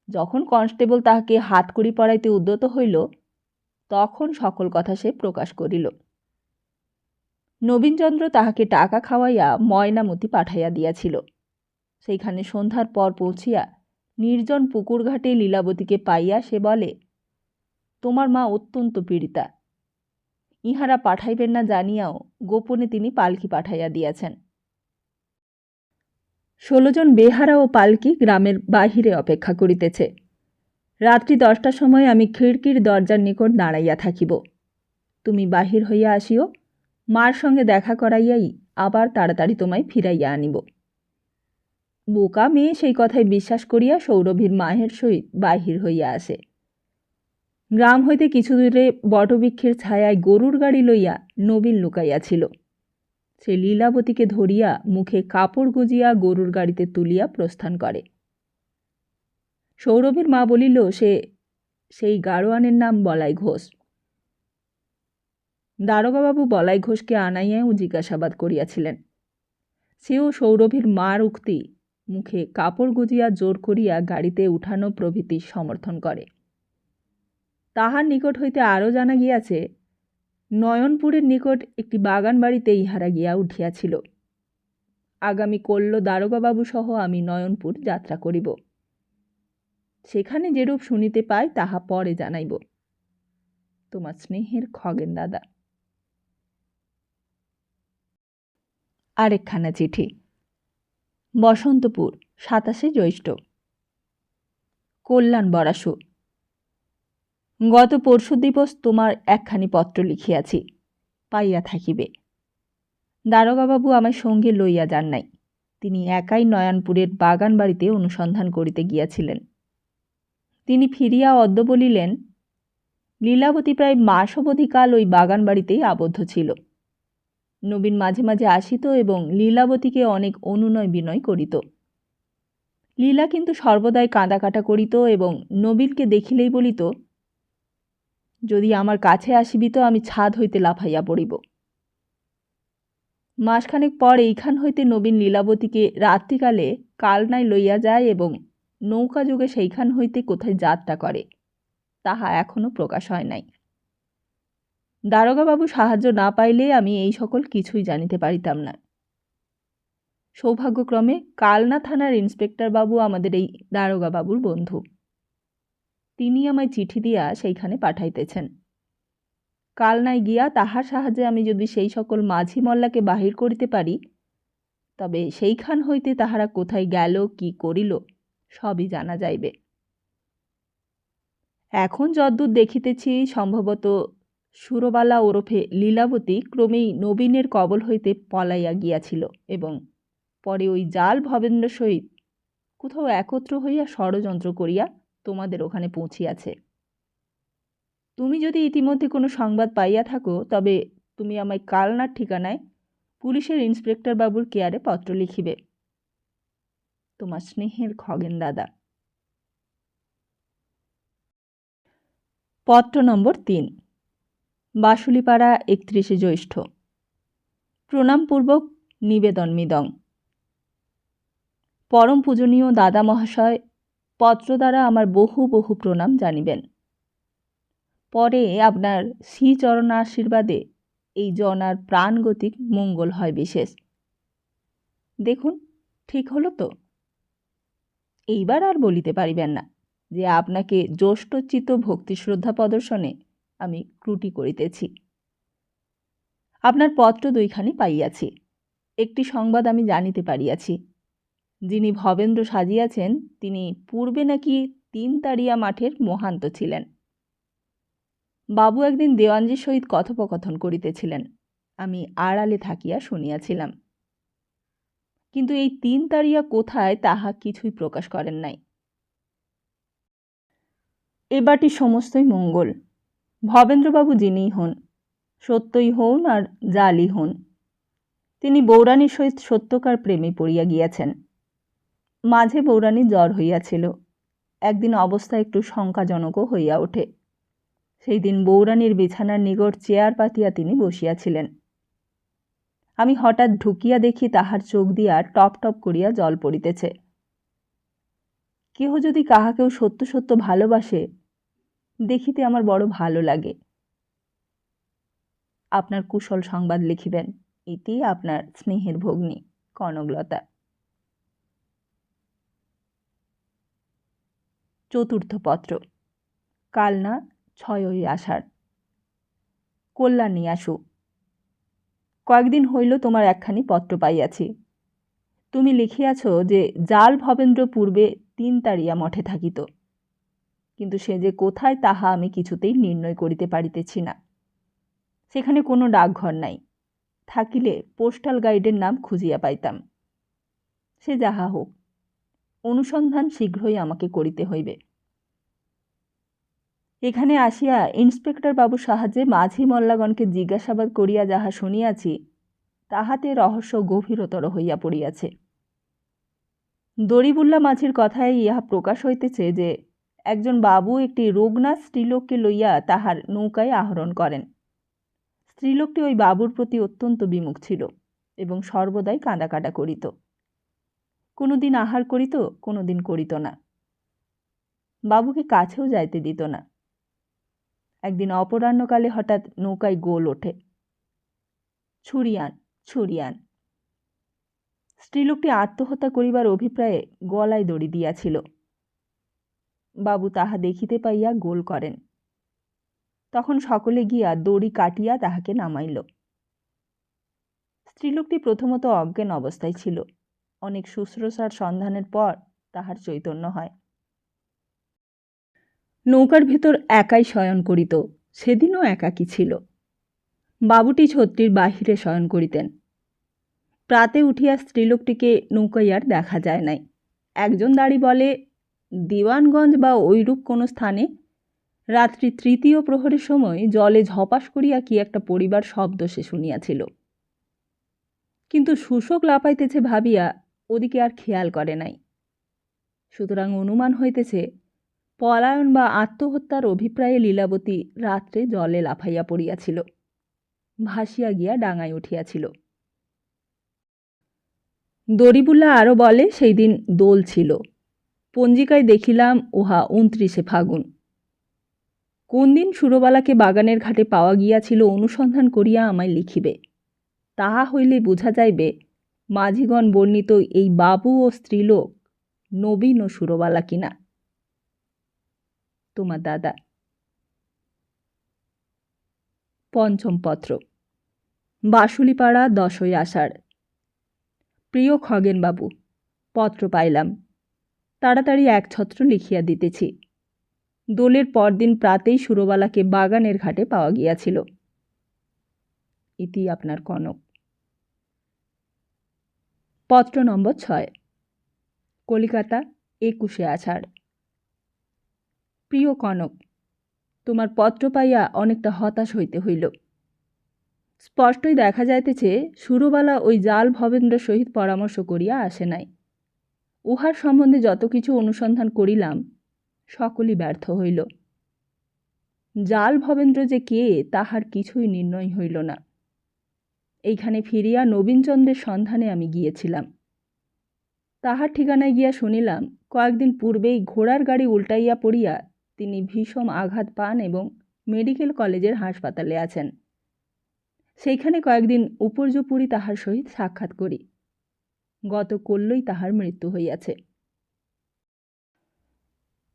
যখন কনস্টেবল তাহাকে হাতকড়ি পরাইতে উদ্যত হইল, তখন সকল কথা সে প্রকাশ করিল। নবীনচন্দ্র তাহাকে টাকা খাওয়াইয়া ময়নামতি পাঠাইয়া দিয়াছিল। সেইখানে সন্ধ্যার পর পৌঁছিয়া নির্জন পুকুর ঘাটে লীলাবতীকে পাইয়া সে বলে, তোমার মা অত্যন্ত পীড়িতা। ইহারা পাঠাইবেন না জানিয়াও গোপনে তিনি পালকি পাঠাইয়া দিয়াছেন। 16 জন বেহারা ও পালকি গ্রামের বাহিরে অপেক্ষা করিতেছে। রাত্রি 10টার সময় আমি খিড়কির দরজার নিকট দাঁড়াইয়া থাকিব। তুমি বাহির হইয়া আসিও, মার সঙ্গে দেখা করাইয়াই আবার তাড়াতাড়ি তোমায় ফিরাইয়া আনিব। বোকা মেয়ে সেই কথায় বিশ্বাস করিয়া সৌরভীর মায়ের সহিত বাহির হইয়া আসে। গ্রাম হইতে কিছু দূরে বটবৃক্ষের ছায়ায় গরুর গাড়ি লইয়া নবীন লুকাইয়াছিল। সে লীলাবতীকে ধরিয়া মুখে কাপড় গুজিয়া গরুর গাড়িতে তুলিয়া প্রস্থান করে। সৌরভীর মা বলিল, সেই গাড়োয়ানের নাম বলাই ঘোষ। দারোগাবাবু বলাই ঘোষকে আনাইয়াও জিজ্ঞাসাবাদ করিয়াছিলেন। সেও সৌরভীর মার উক্তি মুখে কাপড় গুজিয়া জোর করিয়া গাড়িতে উঠানো প্রভৃতি সমর্থন করে। তাহার নিকট হইতে আরও জানা গিয়াছে, নয়নপুরের নিকট একটি বাগান বাড়িতে ইহারা গিয়া উঠিয়াছিল। আগামী কল্য দারোগাবাবু সহ আমি নয়নপুর যাত্রা করিব। সেখানে যেরূপ শুনিতে পাই তাহা পরে জানাইব। তোমার স্নেহের খগেন দাদা। আরেকখানা চিঠি। বসন্তপুর, 27শে জ্যৈষ্ঠ। কল্যাণ বরাসু, গত পরশু দিবস তোমার একখানি পত্র লিখিয়াছি, পাইয়া থাকিবে। দারোগাবাবু আমায় সঙ্গে লইয়া যান নাই। তিনি একাই নয়নপুরের বাগান বাড়িতে অনুসন্ধান করিতে গিয়াছিলেন। তিনি ফিরিয়া অদ্য বলিলেন, লীলাবতী প্রায় মাস অবধিকাল ওই বাগান বাড়িতেই আবদ্ধ ছিল। নবীন মাঝে মাঝে আসিত এবং লীলাবতীকে অনেক অনুনয় বিনয় করিত। লীলা কিন্তু সর্বদাই কাঁদাকাটা করিত এবং নবীনকে দেখিলেই বলিত, যদি আমার কাছে আসিবি তো আমি ছাদ হইতে লাফাইয়া পড়িব। মাসখানেক পর এইখান হইতে নবীন লীলাবতীকে রাত্রিকালে কালনায় লইয়া যায় এবং নৌকাযোগে সেইখান হইতে কোথায় যাত্রা করে, তাহা এখনও প্রকাশ হয় নাই। দারোগাবাবু সাহায্য না পাইলে আমি এই সকল কিছুই জানিতে পারিতাম না। সৌভাগ্যক্রমে কালনা থানার ইন্সপেক্টর বাবু আমাদের এই দারোগাবাবুর বন্ধু। তিনি আমায় চিঠি দিয়া সেইখানে পাঠাইতেছেন। কালনায় গিয়া তাহার সাহায্যে আমি যদি সেই সকল মাঝি মল্লাকে বাহির করিতে পারি, তবে সেইখান হইতে তাহারা কোথায় গেল কি করিল সবই জানা যাইবে। এখন যদ্দূর দেখিতেছি, সম্ভবত সুরবালা ওরফে লীলাবতী ক্রমেই নবীনের কবল হইতে পলাইয়া গিয়াছিল এবং পরে ওই জাল ভবেন্দ্র সহিত কোথাও একত্র হইয়া ষড়যন্ত্র করিয়া তোমাদের ওখানে পৌঁছিয়াছে। তুমি যদি ইতিমধ্যে কোনো সংবাদ পাইয়া থাকো, তবে তুমি আমায় কালনার ঠিকানায় পুলিশের ইন্সপেক্টর বাবুর কেয়ারে পত্র লিখিবে। তোমার স্নেহের খগেন দাদা। পত্র নম্বর 3, বাসুলিপাড়া, 31শে জ্যৈষ্ঠ। প্রণামপূর্বক নিবেদন মিদং। পরম পূজনীয় দাদা মহাশয়, পত্র দ্বারা আমার বহু বহু প্রণাম জানিবেন। পরে আপনার শ্রীচরণ আশীর্বাদে এই জনার প্রাণগতিক মঙ্গল হয় বিশেষ। দেখুন, ঠিক হলো তো? এইবার আর বলিতে পারিবেন না যে আপনাকে জ্যেষ্ঠোচিত ভক্তি শ্রদ্ধা প্রদর্শনে আমি ত্রুটি করিতেছি। আপনার পত্র 2খানি পাইয়াছি। একটি সংবাদ আমি জানিতে পারিয়াছি, যিনি ভবেন্দ্র সাজিয়াছেন তিনি পূর্বে নাকি 3 তারিয়া মাঠের মহান্ত ছিলেন। বাবু একদিন দেওয়ানজির সহিত কথোপকথন করিতেছিলেন, আমি আড়ালে থাকিয়া শুনিয়াছিলাম। কিন্তু এই 3 তারিয়া কোথায় তাহা কিছুই প্রকাশ করেন নাই। এবারটি সমস্তই মঙ্গল। ভবেন্দ্রবাবু যিনিই হন, সত্যই হন আর জালই হন, তিনি বৌরানীর সহিত সত্যকার প্রেমে পড়িয়া গিয়াছেন। মাঝে বৌরানীর জ্বর হইয়াছিল। একদিন অবস্থা একটু শঙ্কাজনকও হইয়া ওঠে। সেই দিন বৌরানীর বিছানার নিকট চেয়ার পাতিয়া তিনি বসিয়াছিলেন। আমি হঠাৎ ঢুকিয়া দেখি তাহার চোখ দিয়া টপ টপ করিয়া জল পড়িতেছে। কেহ যদি কাহাকেও সত্য সত্য ভালোবাসে, দেখিতে আমার বড় ভালো লাগে। আপনার কুশল সংবাদ লিখিবেন। ইতি আপনার স্নেহের ভগ্নী কনকলতা। চতুর্থ পত্র। কাল না 6ই আষাঢ়। কল্যাণী আসু, কয়েকদিন হইল তোমার একখানি পত্র পাইয়াছি। তুমি লিখিয়াছ যে জাল ভবেন্দ্র পূর্বে 3 মঠে থাকিত, কিন্তু সে যে কোথায় তাহা আমি কিছুতেই নির্ণয় করিতে পারিতেছি না। সেখানে কোনো ডাকঘর নাই, থাকিলে পোস্টাল গাইডের নাম খুঁজিয়া পাইতাম। সে যাহা হোক, অনুসন্ধান শীঘ্রই আমাকে করিতে হইবে। এখানে আসিয়া ইন্সপেক্টর বাবুর সাহায্যে মাঝি মল্লাগণকে জিজ্ঞাসাবাদ করিয়া যাহা শুনিয়াছি, তাহাতে রহস্য গভীরতর হইয়া পড়িয়াছে। দড়িবুল্লা মাঝির কথায় ইহা প্রকাশ হইতেছে যে একজন বাবু একটি রোগনাথ স্ত্রীলোককে লইয়া তাহার নৌকায় আহরণ করেন। স্ত্রীলোকটি ওই বাবুর প্রতি অত্যন্ত বিমুখ ছিল এবং সর্বদাই কাঁদাকাটা করিত। কোনোদিন আহার করিত, কোনোদিন করিত না। বাবুকে কাছেও যাইতে দিত না। একদিন অপরাহ্নকালে হঠাৎ নৌকায় গোল ওঠে, ছুরিয়ান ছুরিয়ান। স্ত্রীলোকটি আত্মহত্যা করিবার অভিপ্রায়ে গলায় দড়ি দিয়াছিল। বাবু তাহা দেখিতে পাইয়া গোল করেন। তখন সকলে গিয়া দড়ি কাটিয়া তাহাকে নামাইল। স্ত্রীলোকটি প্রথমত অজ্ঞান অবস্থায় ছিল। অনেক শুশ্রূষার সন্ধানের পর তাহার চৈতন্য হয়। নৌকার ভেতর একাই শয়ন করিত। সেদিনও একাকী ছিল। বাবুটি ছত্রির বাহিরে শয়ন করিতেন। প্রাতে উঠিয়া স্ত্রীলোকটিকে নৌকায় আর দেখা যায় নাই। একজন দাঁড়ি বলে, দিওয়ানগঞ্জ বা ঐরূপ কোনো স্থানে রাত্রি 3য় প্রহরের সময় জলে ঝপাস করিয়া কি একটা পরিবার শব্দ সে শুনিয়াছিল, কিন্তু শুশোক লাফাইতেছে ভাবিয়া ওদিকে আর খেয়াল করে নাই। সুতরাং অনুমান হইতেছে পলায়ন বা আত্মহত্যার অভিপ্রায়ে লীলাবতী রাত্রে জলে লাফাইয়া পড়িয়াছিল, ভাসিয়া গিয়া ডাঙায় উঠিয়াছিল। দড়িবুল্লা আরও বলে, সেই দিন দোল ছিল। পঞ্জিকায় দেখিলাম উহা 29 ফাগুন। কোন দিন সুরবালাকে বাগানের ঘাটে পাওয়া গিয়াছিল অনুসন্ধান করিয়া আমায় লিখিবে। তাহা হইলে বোঝা যাইবে মাঝিগণ বর্ণিত এই বাবু ও স্ত্রীলোক নবীন ও সুরবালা কিনা। তোমার দাদা। পঞ্চম পত্র। বাসুলিপাড়া 10ই আষাঢ়। প্রিয় খগেনবাবু, পত্র পাইলাম। তাড়াতাড়ি একছত্র লিখিয়া দিতেছি। দোলের পরদিন প্রাতেই সুরবালাকে বাগানের ঘাটে পাওয়া গিয়াছিল। ইতি আপনার কনক। পত্র নম্বর 6। কলিকাতা 21 আষাঢ়। প্রিয় কনক, তোমার পত্র পাইয়া অনেকটা হতাশ হইতে হইল। স্পষ্টই দেখা যাইতেছে সুরবালা ওই জাল ভবেন্দ্র সহিত পরামর্শ করিয়া আসে নাই। উহার সম্বন্ধে যত কিছু অনুসন্ধান করিলাম সকলই ব্যর্থ হইল। জাল ভবেন্দ্র যে কে তাহার কিছুই নির্ণয় হইল না। এইখানে ফিরিয়া নবীনচন্দ্রের সন্ধানে আমি গিয়েছিলাম। তাহার ঠিকানায় গিয়া শুনিলাম কয়েকদিন পূর্বেই ঘোড়ার গাড়ি উল্টাইয়া পড়িয়া তিনি ভীষণ আঘাত পান এবং মেডিকেল কলেজের হাসপাতালে আছেন। সেইখানে কয়েকদিন উপর্যুপুরি তাহার সহিত সাক্ষাৎ করি। গত কল্যই তাহার মৃত্যু হইয়াছে।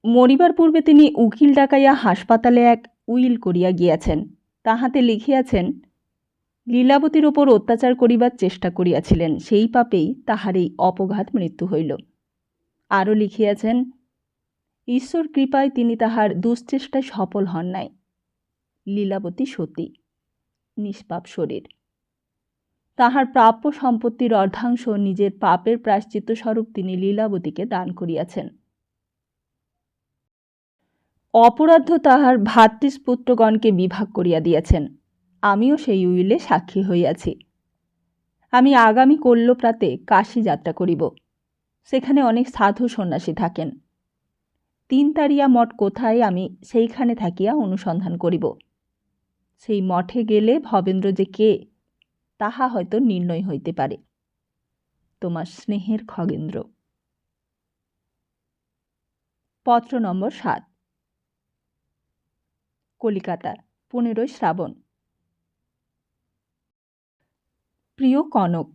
মরিবার পূর্বে তিনি উকিল ডাকাইয়া হাসপাতালে এক উইল করিয়া গিয়াছেন। তাহাতে লিখিয়াছেন, লীলাবতীর ওপর অত্যাচার করিবার চেষ্টা করিয়াছিলেন, সেই পাপেই তাহার এই অপঘাত মৃত্যু হইল। আরও লিখিয়াছেন, ঈশ্বর কৃপায় তিনি তাহার দুশ্চেষ্টায় সফল হন নাই। লীলাবতী সতী, নিষ্পাপ শরীর। তাহার প্রাপ্য সম্পত্তির অর্ধাংশ নিজের পাপের প্রায়শ্চিত্ত স্বরূপ তিনি লীলাবতীকে দান করিয়াছেন। অপরাধ্য তাহার ভ্রাতৃপুত্রগণকে বিভাগ করিয়া দিয়াছেন। আমিও সেই উইলে সাক্ষী হইয়াছি। আমি আগামী কল্যপ্রাতে কাশী যাত্রা করিব। সেখানে অনেক সাধু সন্ন্যাসী থাকেন। 3 মঠ কোথায় আমি সেইখানে থাকিয়া অনুসন্ধান করিব। সেই মঠে গেলে ভবেন্দ্র যে কে তাহা হয়তো নির্ণয় হইতে পারে। তোমার স্নেহের খগেন্দ্র। পত্র নম্বর 7। কলিকাতা 15 শ্রাবণ। প্রিয় কনক,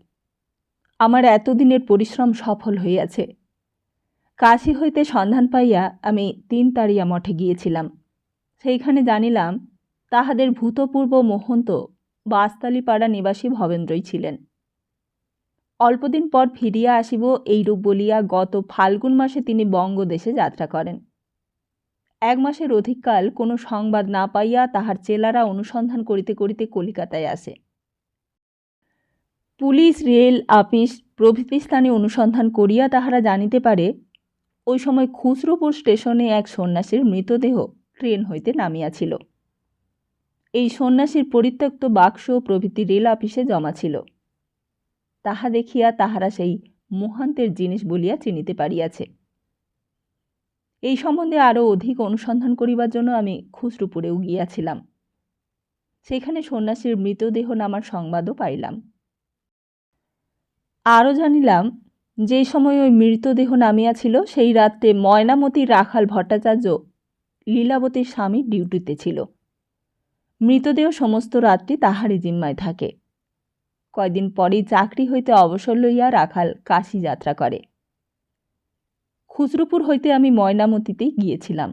আমার এতদিনের পরিশ্রম সফল হইয়াছে। কাশী হইতে সন্ধান পাইয়া আমি ৩ মঠে গিয়েছিলাম। সেইখানে জানিলাম তাহাদের ভূতপূর্ব মহন্ত বাস্তালিপাড়া নিবাসী ভবেন্দ্রই ছিলেন। অল্পদিন পর ফিরিয়া আসিব এইরূপ বলিয়া গত ফাল্গুন মাসে তিনি বঙ্গদেশে যাত্রা করেন। ১ মাসের অধিককাল কোনো সংবাদ না পাইয়া তাহার চেলারা অনুসন্ধান করিতে করিতে কলিকাতায় আসে। পুলিশ, রেল আপিস প্রভৃতি স্থানে অনুসন্ধান করিয়া তাহারা জানিতে পারে ওই সময় খুসরোপুর স্টেশনে এক সন্ন্যাসীর মৃতদেহ ট্রেন হইতে নামিয়াছিল। এই সন্ন্যাসীর পরিত্যক্ত বাক্স প্রভৃতি রেল আপিসে জমা ছিল। তাহা দেখিয়া তাহারা সেই মহান্তের জিনিস বলিয়া চিনিতে পারিয়াছে। এই সম্বন্ধে আরও অধিক অনুসন্ধান করিবার জন্য আমি খুসরোপুরেও গিয়াছিলাম। সেখানে সন্ন্যাসীর মৃতদেহ নামার সংবাদও পাইলাম। আরও জানিলাম যে সময় ওই মৃতদেহ নামিয়াছিল সেই রাত্রে ময়নামতি রাখাল ভট্টাচার্য লীলাবতীর স্বামী ডিউটিতে ছিল। মৃতদেহ সমস্ত রাত্রি তাহারই জিম্মায় থাকে। কয়দিন পরেই চাকরি হইতে অবসর লইয়া রাখাল কাশী যাত্রা করে। খুসরোপুর হইতে আমি ময়নামতিতেই গিয়েছিলাম।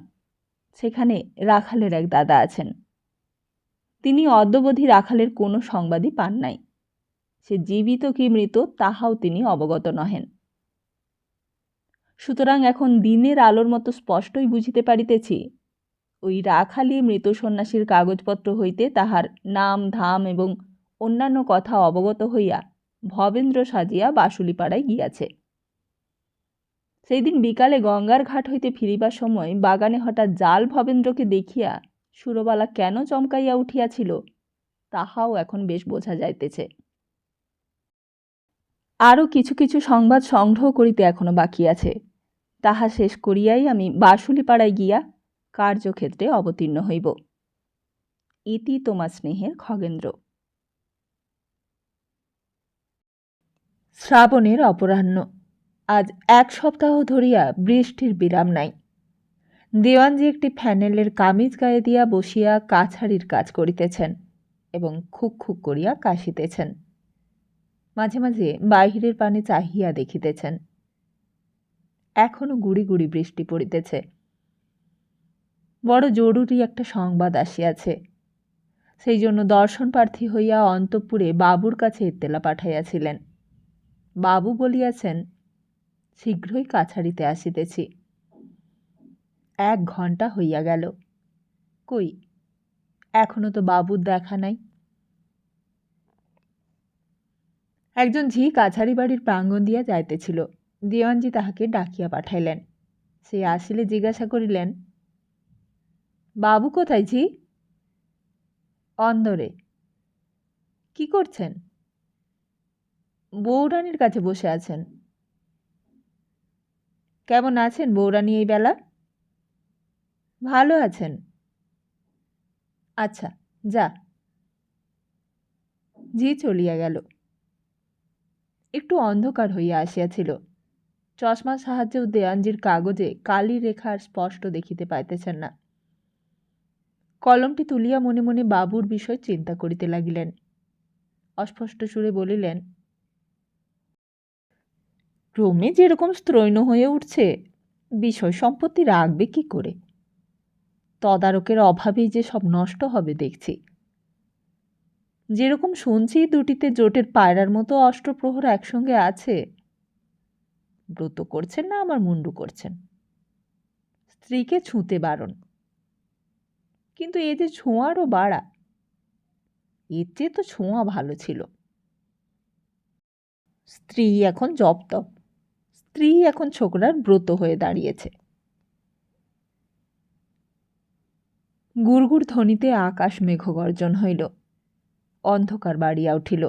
সেখানে রাখালের এক দাদা আছেন। তিনি অদ্যবধি রাখালের কোনো সংবাদই পান নাই। সে জীবিত কি মৃত তাহাও তিনি অবগত নহেন। সুতরাং এখন দিনের আলোর মতো স্পষ্টই বুঝিতে পারিতেছি ওই রাখালি মৃত সন্ন্যাসীর কাগজপত্র হইতে তাহার নাম ধাম এবং অন্যান্য কথা অবগত হইয়া ভবেন্দ্র সাজিয়া বাসুলিপাড়ায় গিয়াছে। সেই দিন বিকালে গঙ্গার ঘাট হইতে ফিরিবার সময় বাগানে হঠাৎ জাল ভবেন্দ্রকে দেখিয়া সুরবালা কেন চমকাইয়া উঠিয়াছিল তাহাও এখন বেশ বোঝা যাইতেছে। আরও কিছু কিছু সংবাদ সংগ্রহ করিতে এখনো বাকি আছে। তাহা শেষ করিয়াই আমি বাসুলিপাড়ায় গিয়া কার্যক্ষেত্রে অবতীর্ণ হইব। ইতি তোমার স্নেহের খগেন্দ্র। শ্রাবণের অপরাহ্ন। আজ ১ সপ্তাহ ধরিয়া বৃষ্টির বিরাম নাই। দেওয়ানজি একটি ফ্যানেলের কামিজ গায়ে দিয়া বসিয়া কাছারির কাজ করিতেছেন এবং খুক খুক করিয়া কাশিতেছেন। মাঝে মাঝে বাহিরের পানে চাহিয়া দেখিতেছেন। এখনো গুড়ি গুড়ি বৃষ্টি পড়িতেছে। বড় জরুরি একটা সংবাদ আসিয়াছে। সেই জন্য দর্শন প্রার্থী হইয়া অন্তঃপুরে বাবুর কাছে ইত্তেলা পাঠাইয়াছিলেন। বাবু বলিয়াছেন, শীঘ্রই কাছারিতে আসিতেছি। ১ ঘণ্টা হইয়া গেল, কই এখনো তো বাবুর দেখা নাই। একজন ঝি কাছারি বাড়ির প্রাঙ্গণ দিয়া যাইতেছিল। দেওয়ানজি তাহাকে ডাকিয়া পাঠাইলেন। সে আসিলে জিজ্ঞাসা করিলেন, বাবু কোথায় ঝি? অন্দরে। কি করছেন? বউরানীর কাছে বসে আছেন। কেমন আছেন বউরানী এই বেলা? ভালো আছেন। আচ্ছা, যা। ঝি চলিয়া গেল। একটু অন্ধকার হইয়া আসিয়াছিল। চশমার সাহায্যেও দেওয়ানজির কাগজে কালি রেখা আর স্পষ্ট দেখিতে পাইতেছেন না। কলমটি তুলিয়া মনে মনে বাবুর বিষয় চিন্তা করিতে লাগিলেন। অস্পষ্ট সুরে বলিলেন, ক্রমে যেরকম স্ত্রৈণ হয়ে উঠছে, বিষয় সম্পত্তি রাখবে কি করে? তদারকের অভাবেই যে সব নষ্ট হবে দেখছি। যেরকম শুনছি দুটিতে জোটের পায়রার মতো অষ্টপ্রহর একসঙ্গে আছে। ব্রত করছেন না আমার মুন্ডু করছেন। স্ত্রীকে ছুঁতে বারণ, কিন্তু এ যে ছোঁয়ারও বাড়া। এর চেয়ে তো ছোঁয়া ভালো ছিল। স্ত্রী এখন জপতপ, স্ত্রী এখন ছোকরার ব্রত হয়ে দাঁড়িয়েছে। গুড়গুড় ধ্বনিতে আকাশ মেঘগর্জন হইল। অন্ধকার বাড়িয়া উঠিল।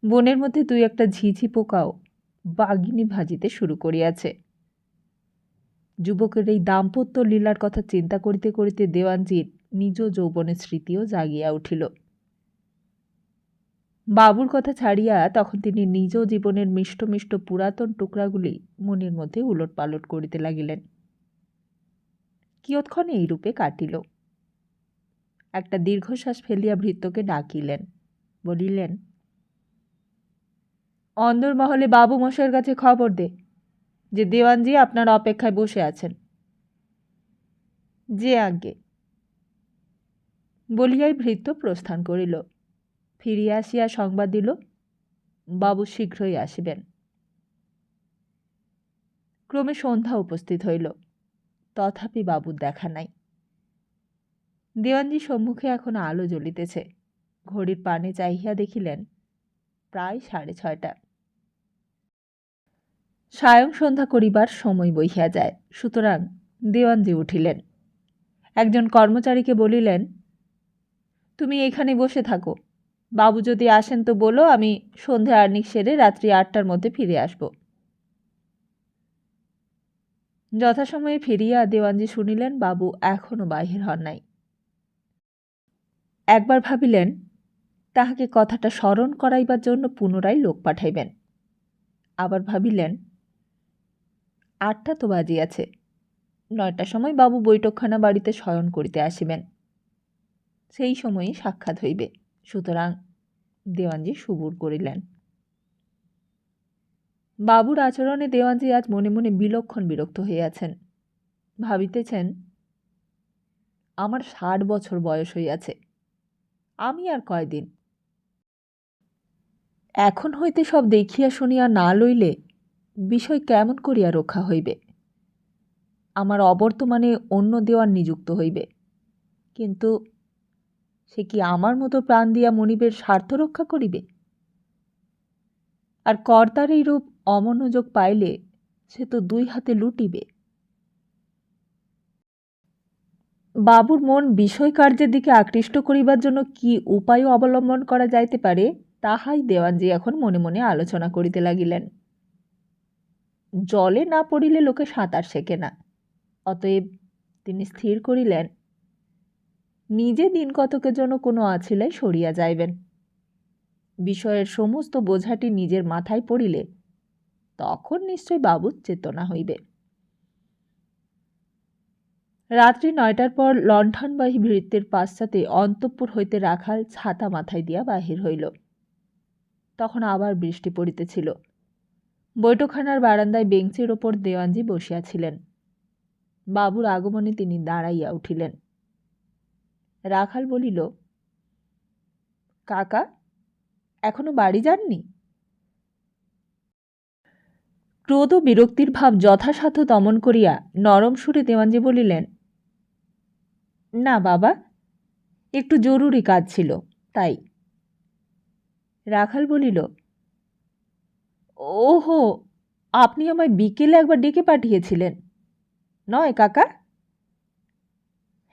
বনের মধ্যে ২-১টা ঝিঝি পোকাও বাগিনী ভাজিতে শুরু করিয়াছে। যুবকের এই দাম্পত্য লীলার কথা চিন্তা করিতে করিতে দেওয়ানজির নিজ যৌবনের স্মৃতিও জাগিয়া উঠিল। বাবুর কথা ছাড়িয়া তখন তিনি নিজ জীবনের মিষ্ট মিষ্ট পুরাতন টুকরাগুলি মনের মধ্যে উলট পালট করিতে লাগিলেন। কিয়ৎক্ষণে এইরূপে কাটিল। একটা দীর্ঘশ্বাস ফেলিয়া ভৃত্যকে ডাকিলেন, বলিলেন, অন্দরমহলে বাবু মশাইয়ের কাছে খবর দে। যে দেওয়ানজি আপনার অপেক্ষায় বসে আছেন। যে আজ্ঞে বলিয়াই ভৃত্য প্রস্থান করিল। ফিরিয়া আসিয়া সংবাদ দিল, বাবু শীঘ্রই আসিবেন। ক্রমে সন্ধ্যা উপস্থিত হইল, তথাপি বাবুর দেখা নাই। দেওয়ানজি সম্মুখে এখন আলো জ্বলিতেছে। ঘড়ির পানে চাহিয়া দেখিলেন প্রায় 6:30। সায়ং সন্ধ্যা করিবার সময় বহিয়া যায়, সুতরাং দেওয়ানজি উঠিলেন। একজন কর্মচারীকে বলিলেন, তুমি এখানে বসে থাকো, বাবু যদি আসেন তো বলো, আমি সন্ধে আহ্নিক সেরে রাত্রি 8টার মধ্যে ফিরে আসব। যথাসময়ে ফিরিয়া দেওয়ানজি শুনিলেন বাবু এখনো বাহির হন নাই। একবার ভাবিলেন তাহাকে কথাটা স্মরণ করাইবার জন্য পুনরায় লোক পাঠাইবেন। আবার ভাবিলেন 8টা তো বাজিয়াছে, 9টার সময় বাবু বৈঠকখানা বাড়িতে শয়ন করিতে আসিবেন, সেই সময়ই সাক্ষাৎ হইবে। সুতরাং দেওয়ানজি সুবুর করিলেন। বাবুর আচরণে দেওয়ানজি আজ মনে মনে বিলক্ষণ বিরক্ত হইয়াছেন। ভাবিতেছেন, আমার 60 বছর বয়স হইয়াছে, আমি আর কয়দিন। এখন হইতে সব দেখিয়া শুনিয়া না লইলে বিষয় কেমন করিয়া রক্ষা হইবে। আমার অবর্তমানে অন্য দেওয়ান নিযুক্ত হইবে, কিন্তু সে কি আমার মতো প্রাণ দিয়া মনিবের স্বার্থ রক্ষা করিবে? আর কর্তার এই রূপ অমনোযোগ পাইলে সে তো 2 হাতে লুটিবে। বাবুর মন বিষয় কার্যের দিকে আকৃষ্ট করিবার জন্য কি উপায় অবলম্বন করা যাইতে পারে, তাহাই দেওয়ানজি এখন মনে মনে আলোচনা করিতে লাগিলেন। জলে না পড়িলে লোকে সাঁতার শেখে না। অতএব তিনি স্থির করিলেন, নিজে দিন কতকের জন্য কোনো আছিলায় সরিয়া যাইবেন। বিষয়ের সমস্ত বোঝাটি নিজের মাথায় পড়িলে তখন নিশ্চয় বাবুর চেতনা হইবে। রাত্রি 9টার পর লণ্ঠনবাহী ভৃত্যের পাশ্চাতে অন্তঃপুর হইতে রাখাল ছাতা মাথায় দিয়া বাহির হইল। তখন আবার বৃষ্টি পড়িতেছিল। বৈঠকখানার বারান্দায় বেঞ্চের ওপর দেওয়ানজি বসিয়াছিলেন। বাবুর আগমনে তিনি দাঁড়াইয়া উঠিলেন। রাখাল বলিল, কাকা এখনো বাড়ি যাননি? ক্রোধ ও বিরক্তির ভাব যথাসাধ্য দমন করিয়া নরম সুরে দেওয়ানজি বলিলেন, না বাবা, একটু জরুরি কাজ ছিল, তাই। রাখাল বলিল, ওহো, আপনি আমায় বিকেলে একবার ডেকে পাঠিয়েছিলেন, নয় কাকা?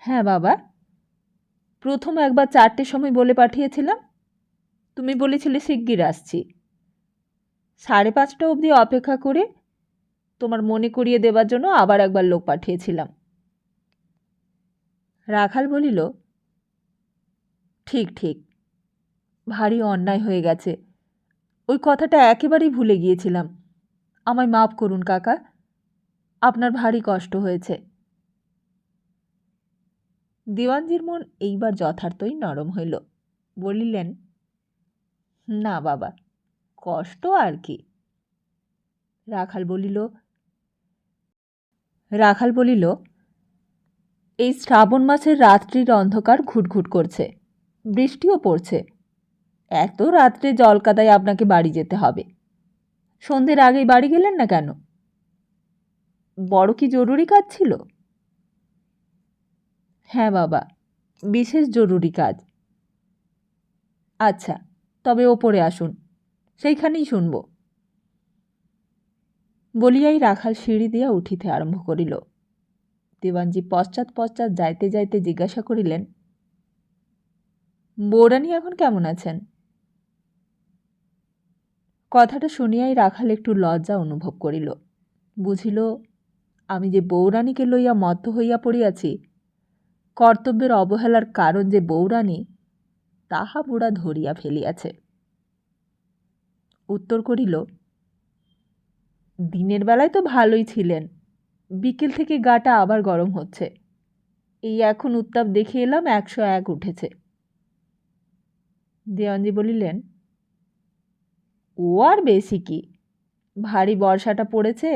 হ্যাঁ বাবা, প্রথম একবার 4টের সময় বলে পাঠিয়েছিলাম, তুমি বলেছিলে শিগগির আসছি। 5:30 অবধি অপেক্ষা করে তোমার মনে করিয়ে দেবার জন্য আবার একবার লোক পাঠিয়েছিলাম। রাখাল বলিল, ঠিক ঠিক, ভারী অন্যায় হয়ে গেছে, ওই কথাটা একেবারেই ভুলে গিয়েছিলাম, আমায় মাফ করুন কাকা, আপনার ভারী কষ্ট হয়েছে। দেওয়ানজির মন এইবার যথার্থই নরম হইল। বলিলেন, না বাবা, কষ্ট আর কি। রাখাল বলিল, এই শ্রাবণ মাসের রাত্রির অন্ধকার ঘুটঘুট করছে, বৃষ্টিও পড়ছে, এত রাত্রে জলকাদায় আপনাকে বাড়ি যেতে হবে। সন্ধ্যের আগেই বাড়ি গেলেন না কেন? বড় কি জরুরি কাজ ছিল? হ্যাঁ বাবা, বিশেষ জরুরি কাজ। আচ্ছা, তবে ওপরে আসুন, সেইখানেই শুনব। বলিয়াই রাখাল সিঁড়ি দিয়া উঠিতে আরম্ভ করিল। দেওয়ানজি পশ্চাৎ পশ্চাৎ যাইতে যাইতে জিজ্ঞাসা করিলেন, বউরানী এখন কেমন আছেন? কথাটা শুনিয়াই রাখাল একটু লজ্জা অনুভব করিল। বুঝিল, আমি যে বউরানীকে লইয়া মত্ত হইয়া পড়িয়াছি, কর্তব্যের অবহেলার কারণ যে বউরানী, তাহা বুড়া ধরিয়া ফেলিয়াছে। উত্তর করিল, দিনের বেলায় তো ভালোই ছিলেন, বিকেল থেকে গাটা আবার গরম হচ্ছে, এই এখন উত্তাপ দেখে এলাম 101 উঠেছে। দেওয়ানজি বলিলেন, ও আর বেশি কি, ভারী বর্ষাটা পড়েছে,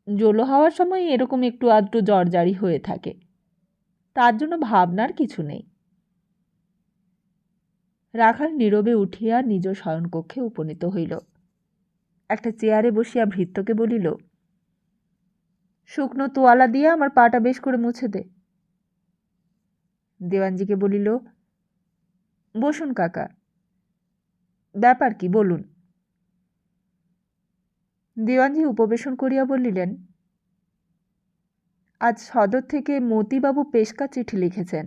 জলো হওয়ার সময় এরকম একটু আধটু জ্বরজারি হয়ে থাকে, তার জন্য ভাবনার কিছু নেই। রাখাল নীরবে উঠিয়া নিজ শয়নকক্ষে উপনীত হইল। একটা চেয়ারে বসিয়া ভৃত্যকে বলিল, শুকনো তোয়ালা দিয়ে আমার পাটা বেশ করে মুছে দে। দেওয়ানজিকে বলিল, বসুন কাকা, ব্যাপার কি বলুন। দেওয়ানজি উপবেশন করিয়া বলিলেন, আজ সদর থেকে মতিবাবু পেশকা চিঠি লিখেছেন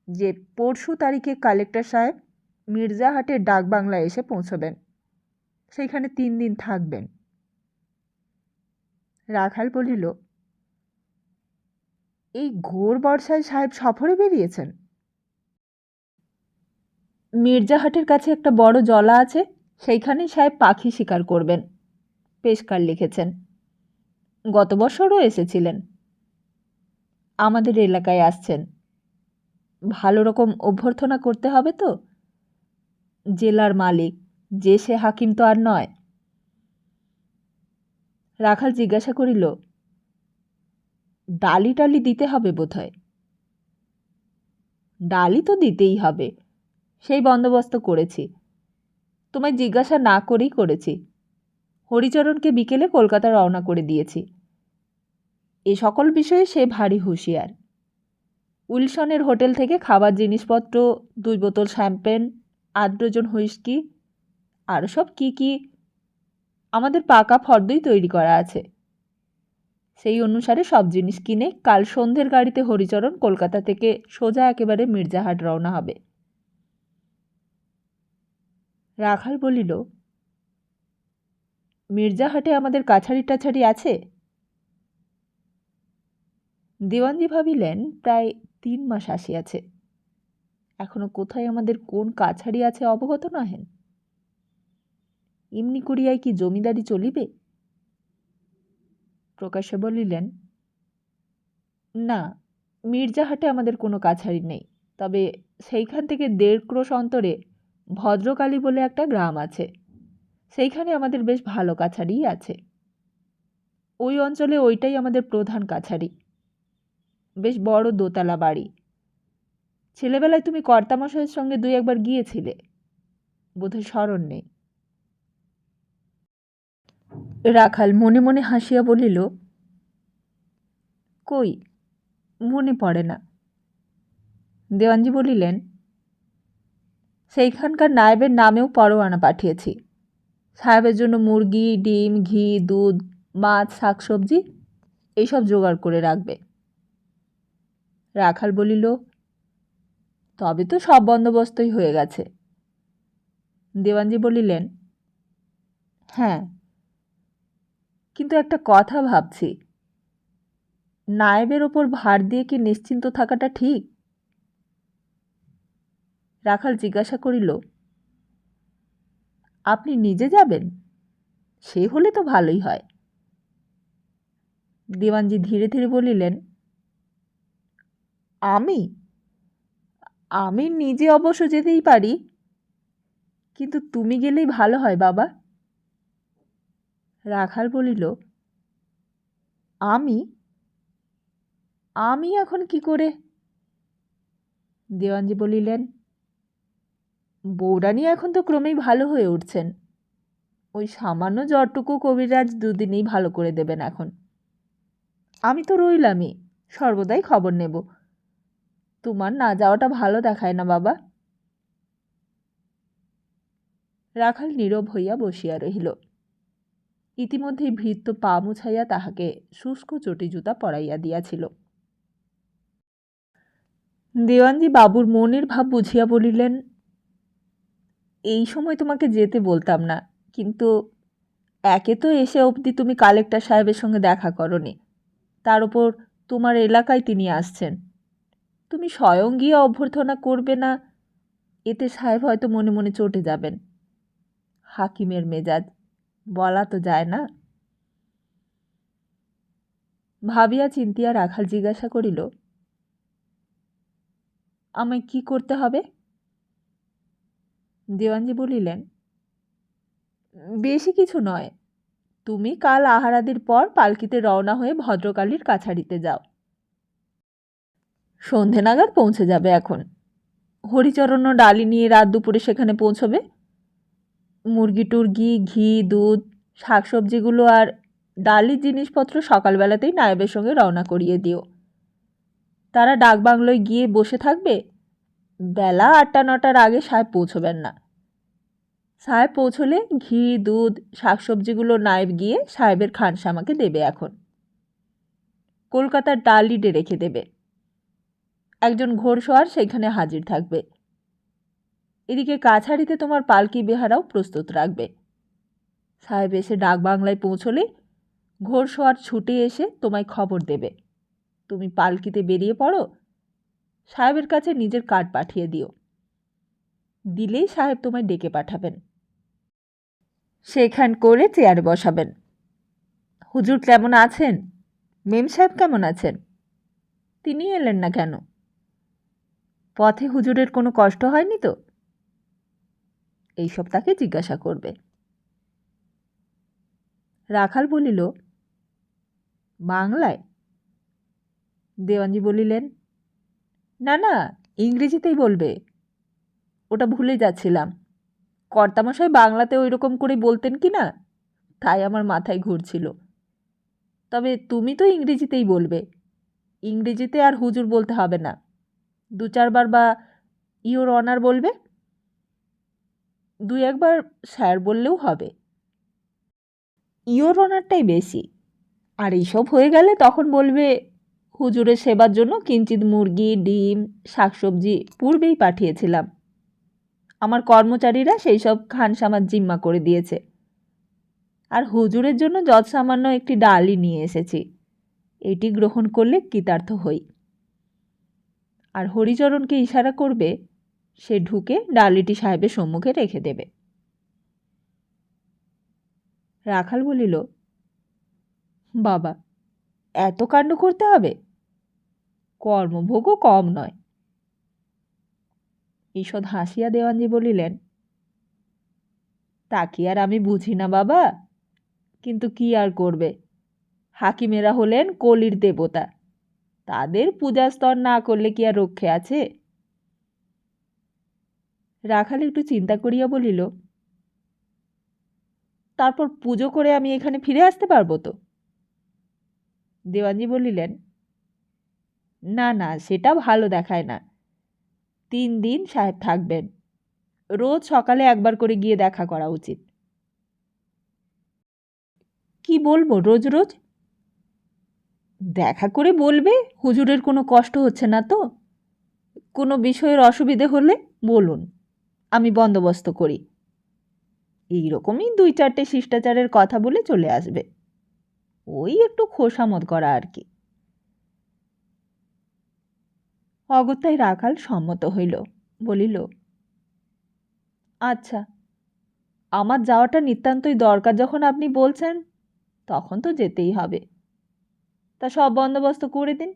যে পরশু তারিখে কালেক্টর সাহেব মির্জাহাটের ডাকবাংলায় এসে পৌঁছবেন, সেইখানে 3 দিন থাকবেন। রাখাল বলিল, এই ঘোর বর্ষায় সাহেব সফরে বেরিয়েছেন? মির্জাহাটের কাছে একটা বড় জলা আছে, সেইখানেই সাহেব পাখি শিকার করবেন, পেশকার লিখেছেন। গত বছরও এসেছিলেন। আমাদের এলাকায় আসছেন। ভালো রকম অভ্যর্থনা করতে হবে তো। জেলার মালিক, যে সে হাকিম তো আর নয়। রাখাল জিজ্ঞাসা করিল, ডালি টালি দিতে হবে বোধহয়? ডালি তো দিতেই হবে, সেই বন্দোবস্ত করেছি। তোমায় জিজ্ঞাসা না করেই করেছি। হরিচরণকে বিকেলে কলকাতা রওনা করে দিয়েছি। এ সকল বিষয়ে সে ভারী হুঁশিয়ার। উইলসনের হোটেল থেকে খাবার জিনিসপত্র, 2 বোতল শ্যাম্পেন, 8 ডজন হুইস্কি, আর সব কি কি আমাদের পাকা ফর্দই তৈরি করা আছে। সেই অনুসারে সব জিনিস কিনে কাল সন্ধ্যের গাড়িতে হরিচরণ কলকাতা থেকে সোজা একেবারে মির্জাহাট রওনা হবে। রাখাল বলিল, মির্জাহাটে আমাদের কাছারি টাছারি আছে? দেওয়ানজি ভাবিলেন, প্রায় 3 মাস আসিয়াছে, এখনো কোথায় আমাদের কোন কাছারি আছে অবগত নহেন। এমনি করিয়াই কি জমিদারি চলিবে? প্রকাশ্যে বলিলেন, না, মির্জাহাটে আমাদের কোনো কাছারি নেই, তবে সেইখান থেকে 1.5 ক্রোশ অন্তরে ভদ্রকালী বলে একটা গ্রাম আছে, সেইখানে আমাদের বেশ ভালো কাছারিই আছে। ওই অঞ্চলে ওইটাই আমাদের প্রধান কাছারি, বেশ বড় দোতলা বাড়ি। ছেলেবেলায় তুমি কর্তামশাইয়ের সঙ্গে 2 একবার গিয়েছিলে, বোধহয় স্মরণ নেই। রাখাল মনে মনে হাসিয়া বলিল, কই, মনে পড়ে না। দেওয়ানজি বলিলেন, সেইখানকার নায়েবের নামেও পরোয়ানা পাঠিয়েছি। সাহেবের জন্য মুরগি, ডিম, ঘি, দুধ, মাছ, শাকসবজি এইসব জোগাড় করে রাখবে। রাখাল বলিল, তবে তো সব বন্দোবস্তই হয়ে গেছে। দেওয়ানজি বলিলেন, হ্যাঁ, কিন্তু একটা কথা ভাবছি, নায়েবের ওপর ভার দিয়ে কি নিশ্চিন্ত থাকাটা ঠিক? রাখাল জিজ্ঞাসা করিল, আপনি নিজে যাবেন? সে হলে তো ভালোই হয়। দেওয়ানজি ধীরে ধীরে বলিলেন, আমি আমি নিজে অবশ্য যেতেই পারি, কিন্তু তুমি গেলেই ভালো হয় বাবা। রাখাল বলিল, আমি আমি এখন কি করে? দেওয়ানজি বলিলেন, বৌরানী এখন তো ক্রমেই ভালো হয়ে উঠছেন। ওই সামান্য জ্বরটুকু কবিরাজ 2 দিনেই ভালো করে দেবেন এখন। আমি তো রইলামই, সর্বদাই খবর নেব। তোমার না যাওয়াটা ভালো দেখায় না বাবা। রাখাল নীরব হইয়া বসিয়া রহিল। ইতিমধ্যেই ভৃত্য পা মুছাইয়া তাহাকে শুষ্ক চটি জুতা পরাইয়া দিয়াছিল। দেওয়ানজি বাবুর মনের ভাব বুঝিয়া বলিলেন, এই সময় তোমাকে যেতে বলতাম না, কিন্তু একে তো এসে অবধি তুমি কালেক্টর সাহেবের সঙ্গে দেখা করনি, তার উপর তোমার এলাকায় তিনি আসছেন। তুমি স্বয়ং গিয়ে অভ্যর্থনা করবে না, এতে সাহেব হয়তো মনে মনে চটে যাবেন। হাকিমের মেজাজ, বলা তো যায় না। ভাবিয়া চিন্তিয়া রাখাল জিজ্ঞাসা করিল, আমায় কি করতে হবে? দেওয়ানজি বলিলেন, বেশি কিছু নয়, তুমি কাল আহারাদির পর পালকিতে রওনা হয়ে ভদ্রকালীর কাছারিতে যাও। সন্ধে নাগাদ পৌঁছে যাবে। এখন হরিচরণ ডালি নিয়ে রাত দুপুরে সেখানে পৌঁছবে। মুরগি টুরগি, ঘি, দুধ, শাকসবজিগুলো আর ডালির জিনিসপত্র সকালবেলাতেই নায়েবের সঙ্গে রওনা করিয়ে দিও। তারা ডাকবাংলোয় গিয়ে বসে থাকবে। বেলা 8টা-9টার আগে সাহেব পৌঁছবেন না। সাহেব পৌঁছলে ঘি, দুধ, শাকসবজিগুলো নায়েব গিয়ে সাহেবের খানসামাকে দেবে। এখন কলকাতার ডালিডে রেখে দেবে। একজন ঘোড়সওয়ার সেখানে হাজির থাকবে। এদিকে কাছারিতে তোমার পালকি বেহারাও প্রস্তুত রাখবে। সাহেব এসে ডাকবাংলায় পৌঁছলে ঘোড়সওয়ার ছুটে এসে তোমায় খবর দেবে। তুমি পালকিতে বেরিয়ে পড়ো। সাহেবের কাছে নিজের কার্ড পাঠিয়ে দিও। দিলেই সাহেব তোমায় ডেকে পাঠাবেন। সেখান করে চেয়ারে বসাবেন। হুজুর কেমন আছেন? মেম সাহেব কেমন আছেন? তিনি এলেন না কেন? পথে হুজুরের কোনো কষ্ট হয়নি তো? এইসব তাকে জিজ্ঞাসা করবে। রাখাল বলিল, বাংলায়? দেওয়ানজি বলিলেন, না না, ইংরেজিতেই বলবে। ওটা ভুলে যাচ্ছিলাম। কর্তামশাই বাংলাতে ওই রকম করে বলতেন কি না, তাই আমার মাথায় ঘুরছিল। তবে তুমি তো ইংরেজিতেই বলবে। ইংরেজিতে আর হুজুর বলতে হবে না। 2-4 বার বা ইওর অনার বলবে। 2-1 বার স্যার বললেও হবে। ইওর অনারটাই বেশি। আর এইসব হয়ে গেলে তখন বলবে, হুজুরের সেবার জন্য কিঞ্চিত মুরগি, ডিম, শাকসবজি পূর্বেই পাঠিয়েছিলাম। আমার কর্মচারীরা সেই সব খানসামার জিম্মা করে দিয়েছে। আর হুজুরের জন্য যৎসামান্য একটি ডালই নিয়ে এসেছি। এটি গ্রহণ করলে কৃতার্থ হই। আর হরিচরণকে ইশারা করবে, সে ঢুকে ডালিটি সাহেবের সম্মুখে রেখে দেবে। রাখাল বলিল, বাবা, এত কাণ্ড করতে হবে? কর্মভোগও কম নয়। ঈষৎ হাসিয়া দেওয়ানজি বলিলেন, তা কি আর আমি বুঝি না বাবা? কিন্তু কি আর করবে, হাকিমেরা হলেন কলির দেবতা। তাদের পূজাস্তর না করলে কি আর রক্ষে আছে? রাখাল একটু চিন্তা করিয়া বলিল, তারপর পুজো করে আমি এখানে ফিরে আসতে পারবো তো? দেওয়ানজি বলিলেন, না না, সেটা ভালো দেখায় না। 3 দিন সাহেব থাকবেন। রোজ সকালে একবার করে গিয়ে দেখা করা উচিত। কি বলবো রোজ রোজ? দেখা করে বলবে হুজুরের কোনো কষ্ট হচ্ছে না তো। কোনো বিষয়ের অসুবিধে হলে বলুন, আমি বন্দোবস্ত করি। এইরকমই 2-4টে শিষ্টাচারের কথা বলে চলে আসবে। ওই একটু খোশামত করা আর কি। অগত্যায় রাখাল সম্মত হইল। বলিল, আচ্ছা, আমার যাওয়াটা নিতান্তই দরকার যখন আপনি বলছেন, তখন তো যেতেই হবে। তা সব বন্দোবস্ত করে দিন।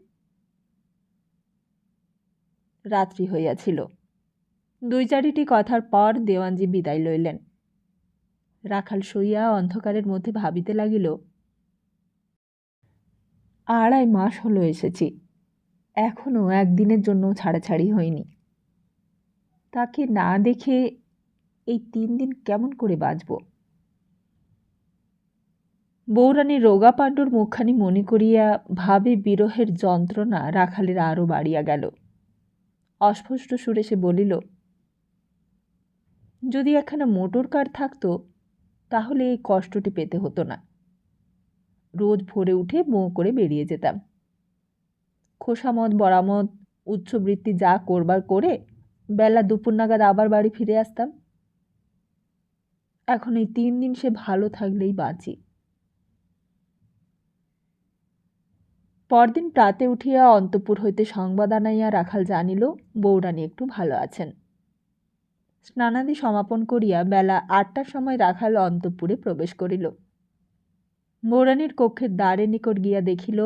রাত্রি হইয়াছিল। 2-4টি কথার পর দেওয়ানজি বিদায় লইলেন। রাখাল শুইয়া অন্ধকারের মধ্যে ভাবিতে লাগিল, 2.5 মাস হলো এসেছি, এখনও একদিনের জন্য ছাড়াছাড়ি হয়নি। তাকে না দেখে এই 3 দিন কেমন করে বাঁচব? বউরানীর রোগা পাণ্ডুর মুখখানি মনে করিয়া ভাবে বিরহের যন্ত্রণা রাখালের আরও বাড়িয়া গেল। অস্পষ্ট সুরে সে বলিল, যদি একখানা মোটর কার থাকতো তাহলে এই কষ্টটি পেতে হতো না। রোজ ভোরে উঠে বউ করে বেরিয়ে যেতাম। খোসামত, বরামত, উচ্চবৃত্তি যা করবার করে বেলা দুপুর নাগাদ আবার বাড়ি ফিরে আসতাম। এখন এই 3 দিন সে ভালো থাকলেই বাঁচি। পরদিন প্রাতে উঠিয়া অন্তঃপুর হইতে সংবাদ আনাইয়া রাখাল জানিল বউরানী একটু ভালো আছেন। স্নানাদি সমাপন করিয়া বেলা 8টার সময় রাখাল অন্তঃপুরে প্রবেশ করিল। বউরানীর কক্ষের দ্বারের নিকট গিয়া দেখিল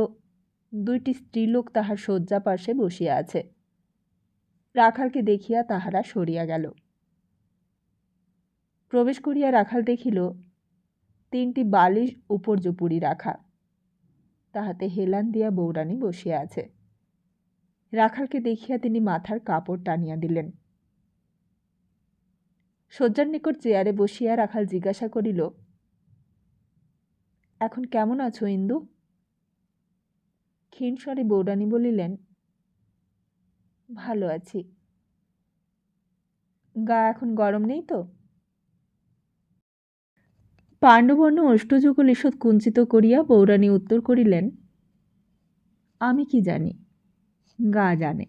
2টি স্ত্রীলোক তাহার শয্যা পার্শ্বে বসিয়া আছে। রাখালকে দেখিয়া তাহারা সরিয়া গেল। প্রবেশ করিয়া রাখাল দেখিল 3টি বালিশ উপর্যুপুরি রাখা, তাহাতে হেলান দিয়া বউরানী বসিয়া আছে। রাখালকে দেখিয়া তিনি মাথার কাপড় টানিয়া দিলেন। শয্যার নিকট চেয়ারে বসিয়া রাখাল জিজ্ঞাসা করিল, এখন কেমন আছো ইন্দু? ক্ষীণ স্বরে বউরানী বলিলেন, ভালো আছি। গা এখন গরম নেই তো? পাণ্ডবর্ণ অষ্টযুগল ঈষৎ কুঞ্চিত করিয়া বউরানী উত্তর করিলেন, আমি কি জানি, গা জানে।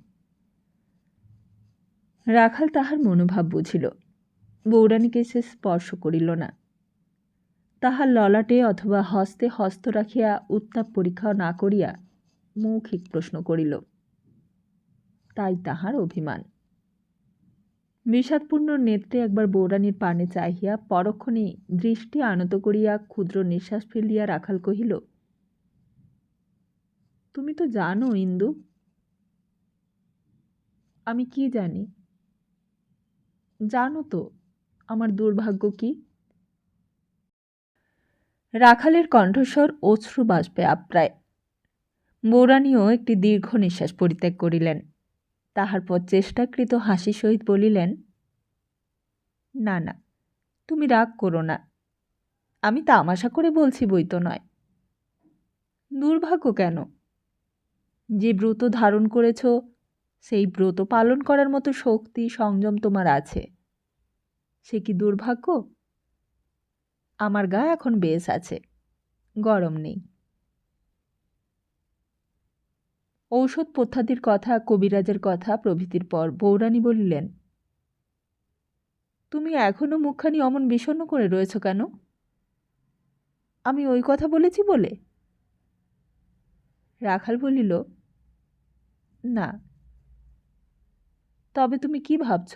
রাখাল তাহার মনোভাব বুঝিল। বউরানীকে সে স্পর্শ করিল না। তাহার ললাটে অথবা হস্তে হস্ত রাখিয়া উত্তাপ পরীক্ষা না করিয়া মৌখিক প্রশ্ন করিল। তাই তাহার অভিমান। বিষাদপূর্ণ নেত্রে একবার বউরানীর পানে চাহিয়া পরক্ষণে দৃষ্টি আনত করিয়া ক্ষুদ্র নিঃশ্বাস ফেলিয়া রাখাল কহিল, তুমি তো জানো ইন্দু। আমি কি জানি? জানো তো আমার দুর্ভাগ্য কি? রাখালের কণ্ঠস্বর অশ্রু বাষ্পে আপ্রায়। বউরানীও একটি দীর্ঘ নিঃশ্বাস পরিত্যাগ করিলেন। তাহার পর চেষ্টাকৃত হাসি সহিত বলিলেন, না না, তুমি রাগ করো না, আমি তামাশা করে বলছি বই তো নয়। দুর্ভাগ্য কেন? যে ব্রত ধারণ করেছ সেই ব্রত পালন করার মতো শক্তি সংযম তোমার আছে, সে কি দুর্ভাগ্য? আমার গা এখন বেশ আছে, গরম নেই। ঔষধ পথ্যাদির কথা, কবিরাজের কথা প্রভৃতির পর বউরানী বলিলেন, তুমি এখনো মুখখানি অমন বিষণ্ণ করে রয়েছ কেন? আমি ওই কথা বলেছি বলে? রাখাল বলিল, না। তবে তুমি কি ভাবছ?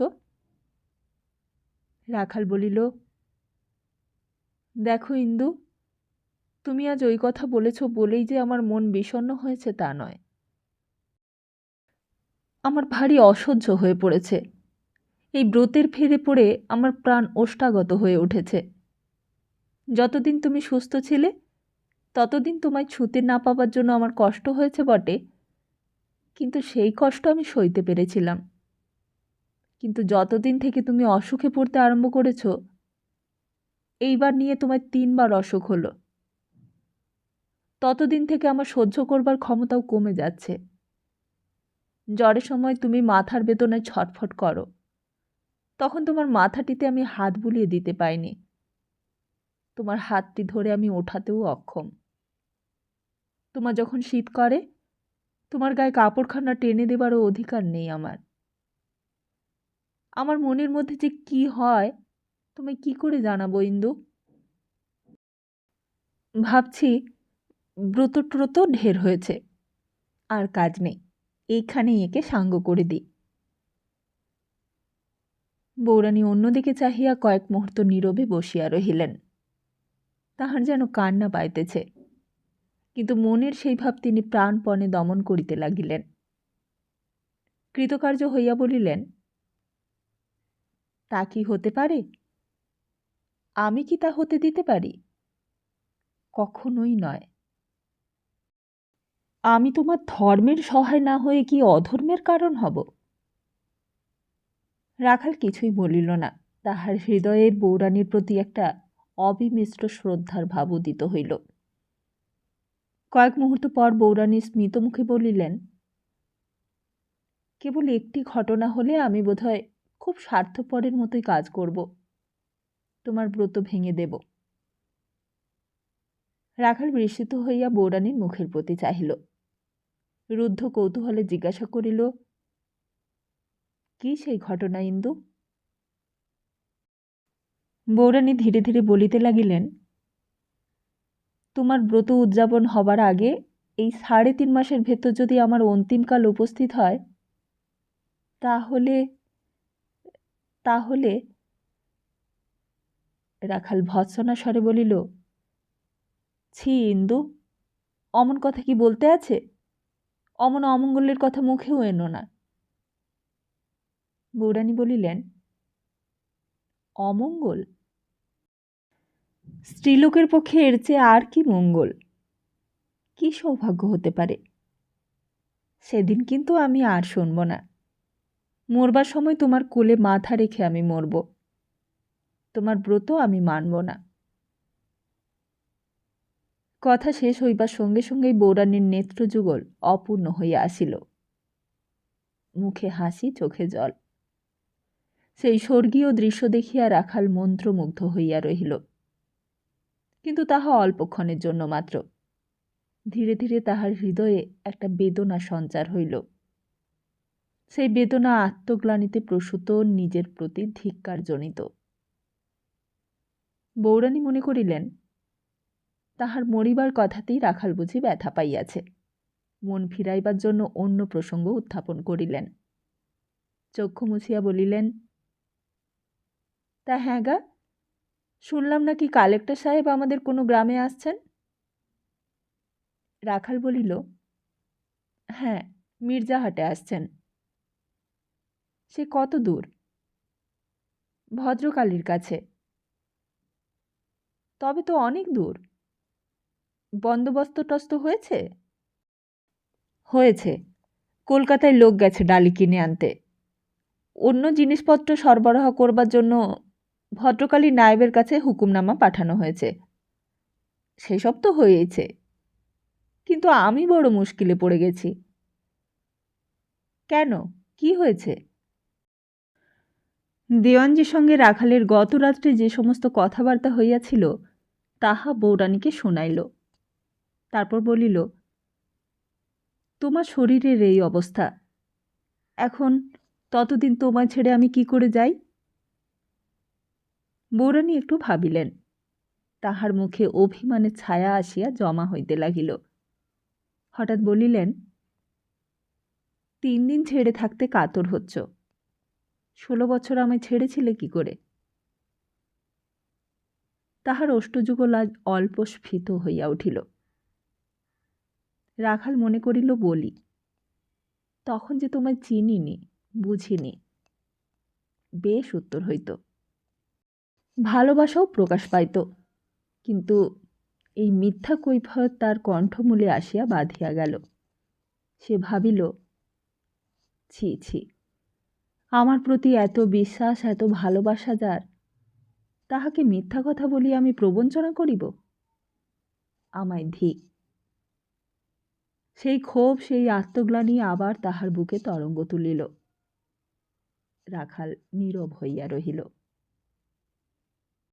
রাখাল বলিল, দেখো ইন্দু, তুমি আজ ওই কথা বলেছ বলেই যে আমার মন বিষণ্ণ হয়েছে তা নয়। আমার ভারী অসহ্য হয়ে পড়েছে। এই ব্রতের ফেরে পড়ে আমার প্রাণ ওষ্ঠাগত হয়ে উঠেছে। যতদিন তুমি সুস্থ ছিলে ততদিন তোমায় ছুঁতে না পাবার জন্য আমার কষ্ট হয়েছে বটে, কিন্তু সেই কষ্ট আমি সইতে পেরেছিলাম। কিন্তু যতদিন থেকে তুমি অসুখে পড়তে আরম্ভ করেছ, এইবার নিয়ে তোমায় 3বার অসুখ হলো, ততদিন থেকে আমার সহ্য করবার ক্ষমতাও কমে যাচ্ছে। জ্বরের সময় তুমি মাথার বেদনায় ছটফট করো, তখন তোমার মাথাটিতে আমি হাত বুলিয়ে দিতে পাইনি। তোমার হাতটি ধরে আমি ওঠাতেও অক্ষম। তোমার যখন শীত করে, তোমার গায়ে কাপড়খানা টেনে দেবারও অধিকার নেই আমার। আমার মনের মধ্যে যে কি হয় তোমায় কি করে জানাবো ইন্দু? ভাবছি ব্রত ট্রত ঢের হয়েছে, আর কাজ নেই, এইখানেই একে সাঙ্গ করে দিই। বউরানী অন্যদিকে চাহিয়া কয়েক মুহূর্ত নীরবে বসিয়া রহিলেন। তাহার যেন কান্না পাইতেছে, কিন্তু মনের সেই ভাব তিনি প্রাণপণে দমন করিতে লাগিলেন। কৃতকার্য হইয়া বলিলেন, তা কি হতে পারে? আমি কি তা হতে দিতে পারি? কখনোই নয়। আমি তোমার ধর্মের সহায় না হয়ে কি অধর্মের কারণ হব? রাখাল কিছুই বলিল না। তাহার হৃদয়ের বউরানীর প্রতি একটা অবিমিশ্র শ্রদ্ধার ভাব উদিত হইল। কয়েক মুহূর্ত পর বউরানী স্মিত মুখে বলিলেন, কেবল একটি ঘটনা হলে আমি বোধহয় খুব স্বার্থপরের মতোই কাজ করব, তোমার ব্রত ভেঙে দেব। রাখাল বিস্মিত হইয়া বউরানীর মুখের প্রতি চাহিল। রুদ্ধ কৌতূহলে জিজ্ঞাসা করিল, কি সেই ঘটনা ইন্দু? বউরানী ধীরে ধীরে বলিতে লাগিলেন, তোমার ব্রত উদযাপন হবার আগে এই 3.5 মাসের ভেতর যদি আমার অন্তিমকাল উপস্থিত হয়, তাহলে তাহলে রাখাল ভৎসনা স্বরে বলিল, ছি ইন্দু, অমন কথা কি বলতে আছে? অমন অমঙ্গলের কথা মুখেও এনো না। বউরানী বলিলেন, অমঙ্গল? স্ত্রীলোকের পক্ষে এর চেয়ে আর কি মঙ্গল, কি সৌভাগ্য হতে পারে? সেদিন কিন্তু আমি আর শুনব না। মরবার সময় তোমার কোলে মাথা রেখে আমি মরব। তোমার ব্রত আমি মানব না। কথা শেষ হইবার সঙ্গে সঙ্গেই বৌরানীর নেত্রযুগল অপূর্ণ হইয়া আসিল। মুখে হাসি, চোখে জল। সেই স্বর্গীয় দৃশ্য দেখিয়া রাখাল মন্ত্রমুগ্ধ হইয়া রহিল, কিন্তু তাহা অল্পক্ষণের জন্য মাত্র। ধীরে ধীরে তাহার হৃদয়ে একটা বেদনা সঞ্চার হইল। সেই বেদনা আত্মগ্লানিতে প্রসূত, নিজের প্রতি ধিক্কারজনিত। বৌরানী মনে করিলেন তাহার মরিবার কথাতেই রাখাল বুঝি ব্যথা পাইয়াছে। মন ফিরাইবার জন্য অন্য প্রসঙ্গ উত্থাপন করিলেন। চক্ষু মুছিয়া বলিলেন, তা হ্যাঁ গা, শুনলাম নাকি কালেক্টর সাহেব আমাদের কোনো গ্রামে আসছেন? রাখাল বলিল, হ্যাঁ, মির্জাহাটে আসছেন। সে কত দূর? ভদ্রকালীর কাছে। তবে তো অনেক দূর। বন্দোবস্ত টস্ত হয়েছে? হয়েছে। কলকাতায় লোক গেছে ডালি কিনে আনতে। অন্য জিনিসপত্র সরবরাহ করবার জন্য ভদ্রকালী নায়েবের কাছে হুকুমনামা পাঠানো হয়েছে। সেসব তো হয়েইছে, কিন্তু আমি বড় মুশকিলে পড়ে গেছি। কেন, কি হয়েছে? দেওয়ানজির সঙ্গে রাখালের গত রাত্রে যে সমস্ত কথাবার্তা হইয়াছিল তাহা বৌরানীকে শোনাইল। তারপর বলিল, তোমার শরীরের এই অবস্থা, এখন ততদিন তোমায় ছেড়ে আমি কি করে যাই? বৌরানী একটু ভাবিলেন। তাহার মুখে অভিমানের ছায়া আসিয়া জমা হইতে লাগিল। হঠাৎ বলিলেন, 3 দিন ছেড়ে থাকতে কাতর হচ্ছ। 16 বছর আমায় ছেড়েছিলে কি করে? তাহার অষ্টযুগল আজ অল্প স্ফীত হইয়া উঠিল। রাখাল মনে করিল বলি, তখন যে তোমায় চিনিনি, বুঝিনি। বেশ উত্তর হইত, ভালোবাসাও প্রকাশ পাইত, কিন্তু এই মিথ্যা কৈফিয়ত তার কণ্ঠমূলে আসিয়া বাঁধিয়া গেল। সে ভাবিল, ছি ছি, আমার প্রতি এত বিশ্বাস, এত ভালোবাসা যার, তাহাকে মিথ্যা কথা বলিয়া আমি প্রবঞ্চনা করিব? আমায় ধিক। সেই ক্ষোভ, সেই আত্মগ্লানি আবার তাহার বুকে তরঙ্গ তুলিল। রাখাল নীরব হইয়া রহিল।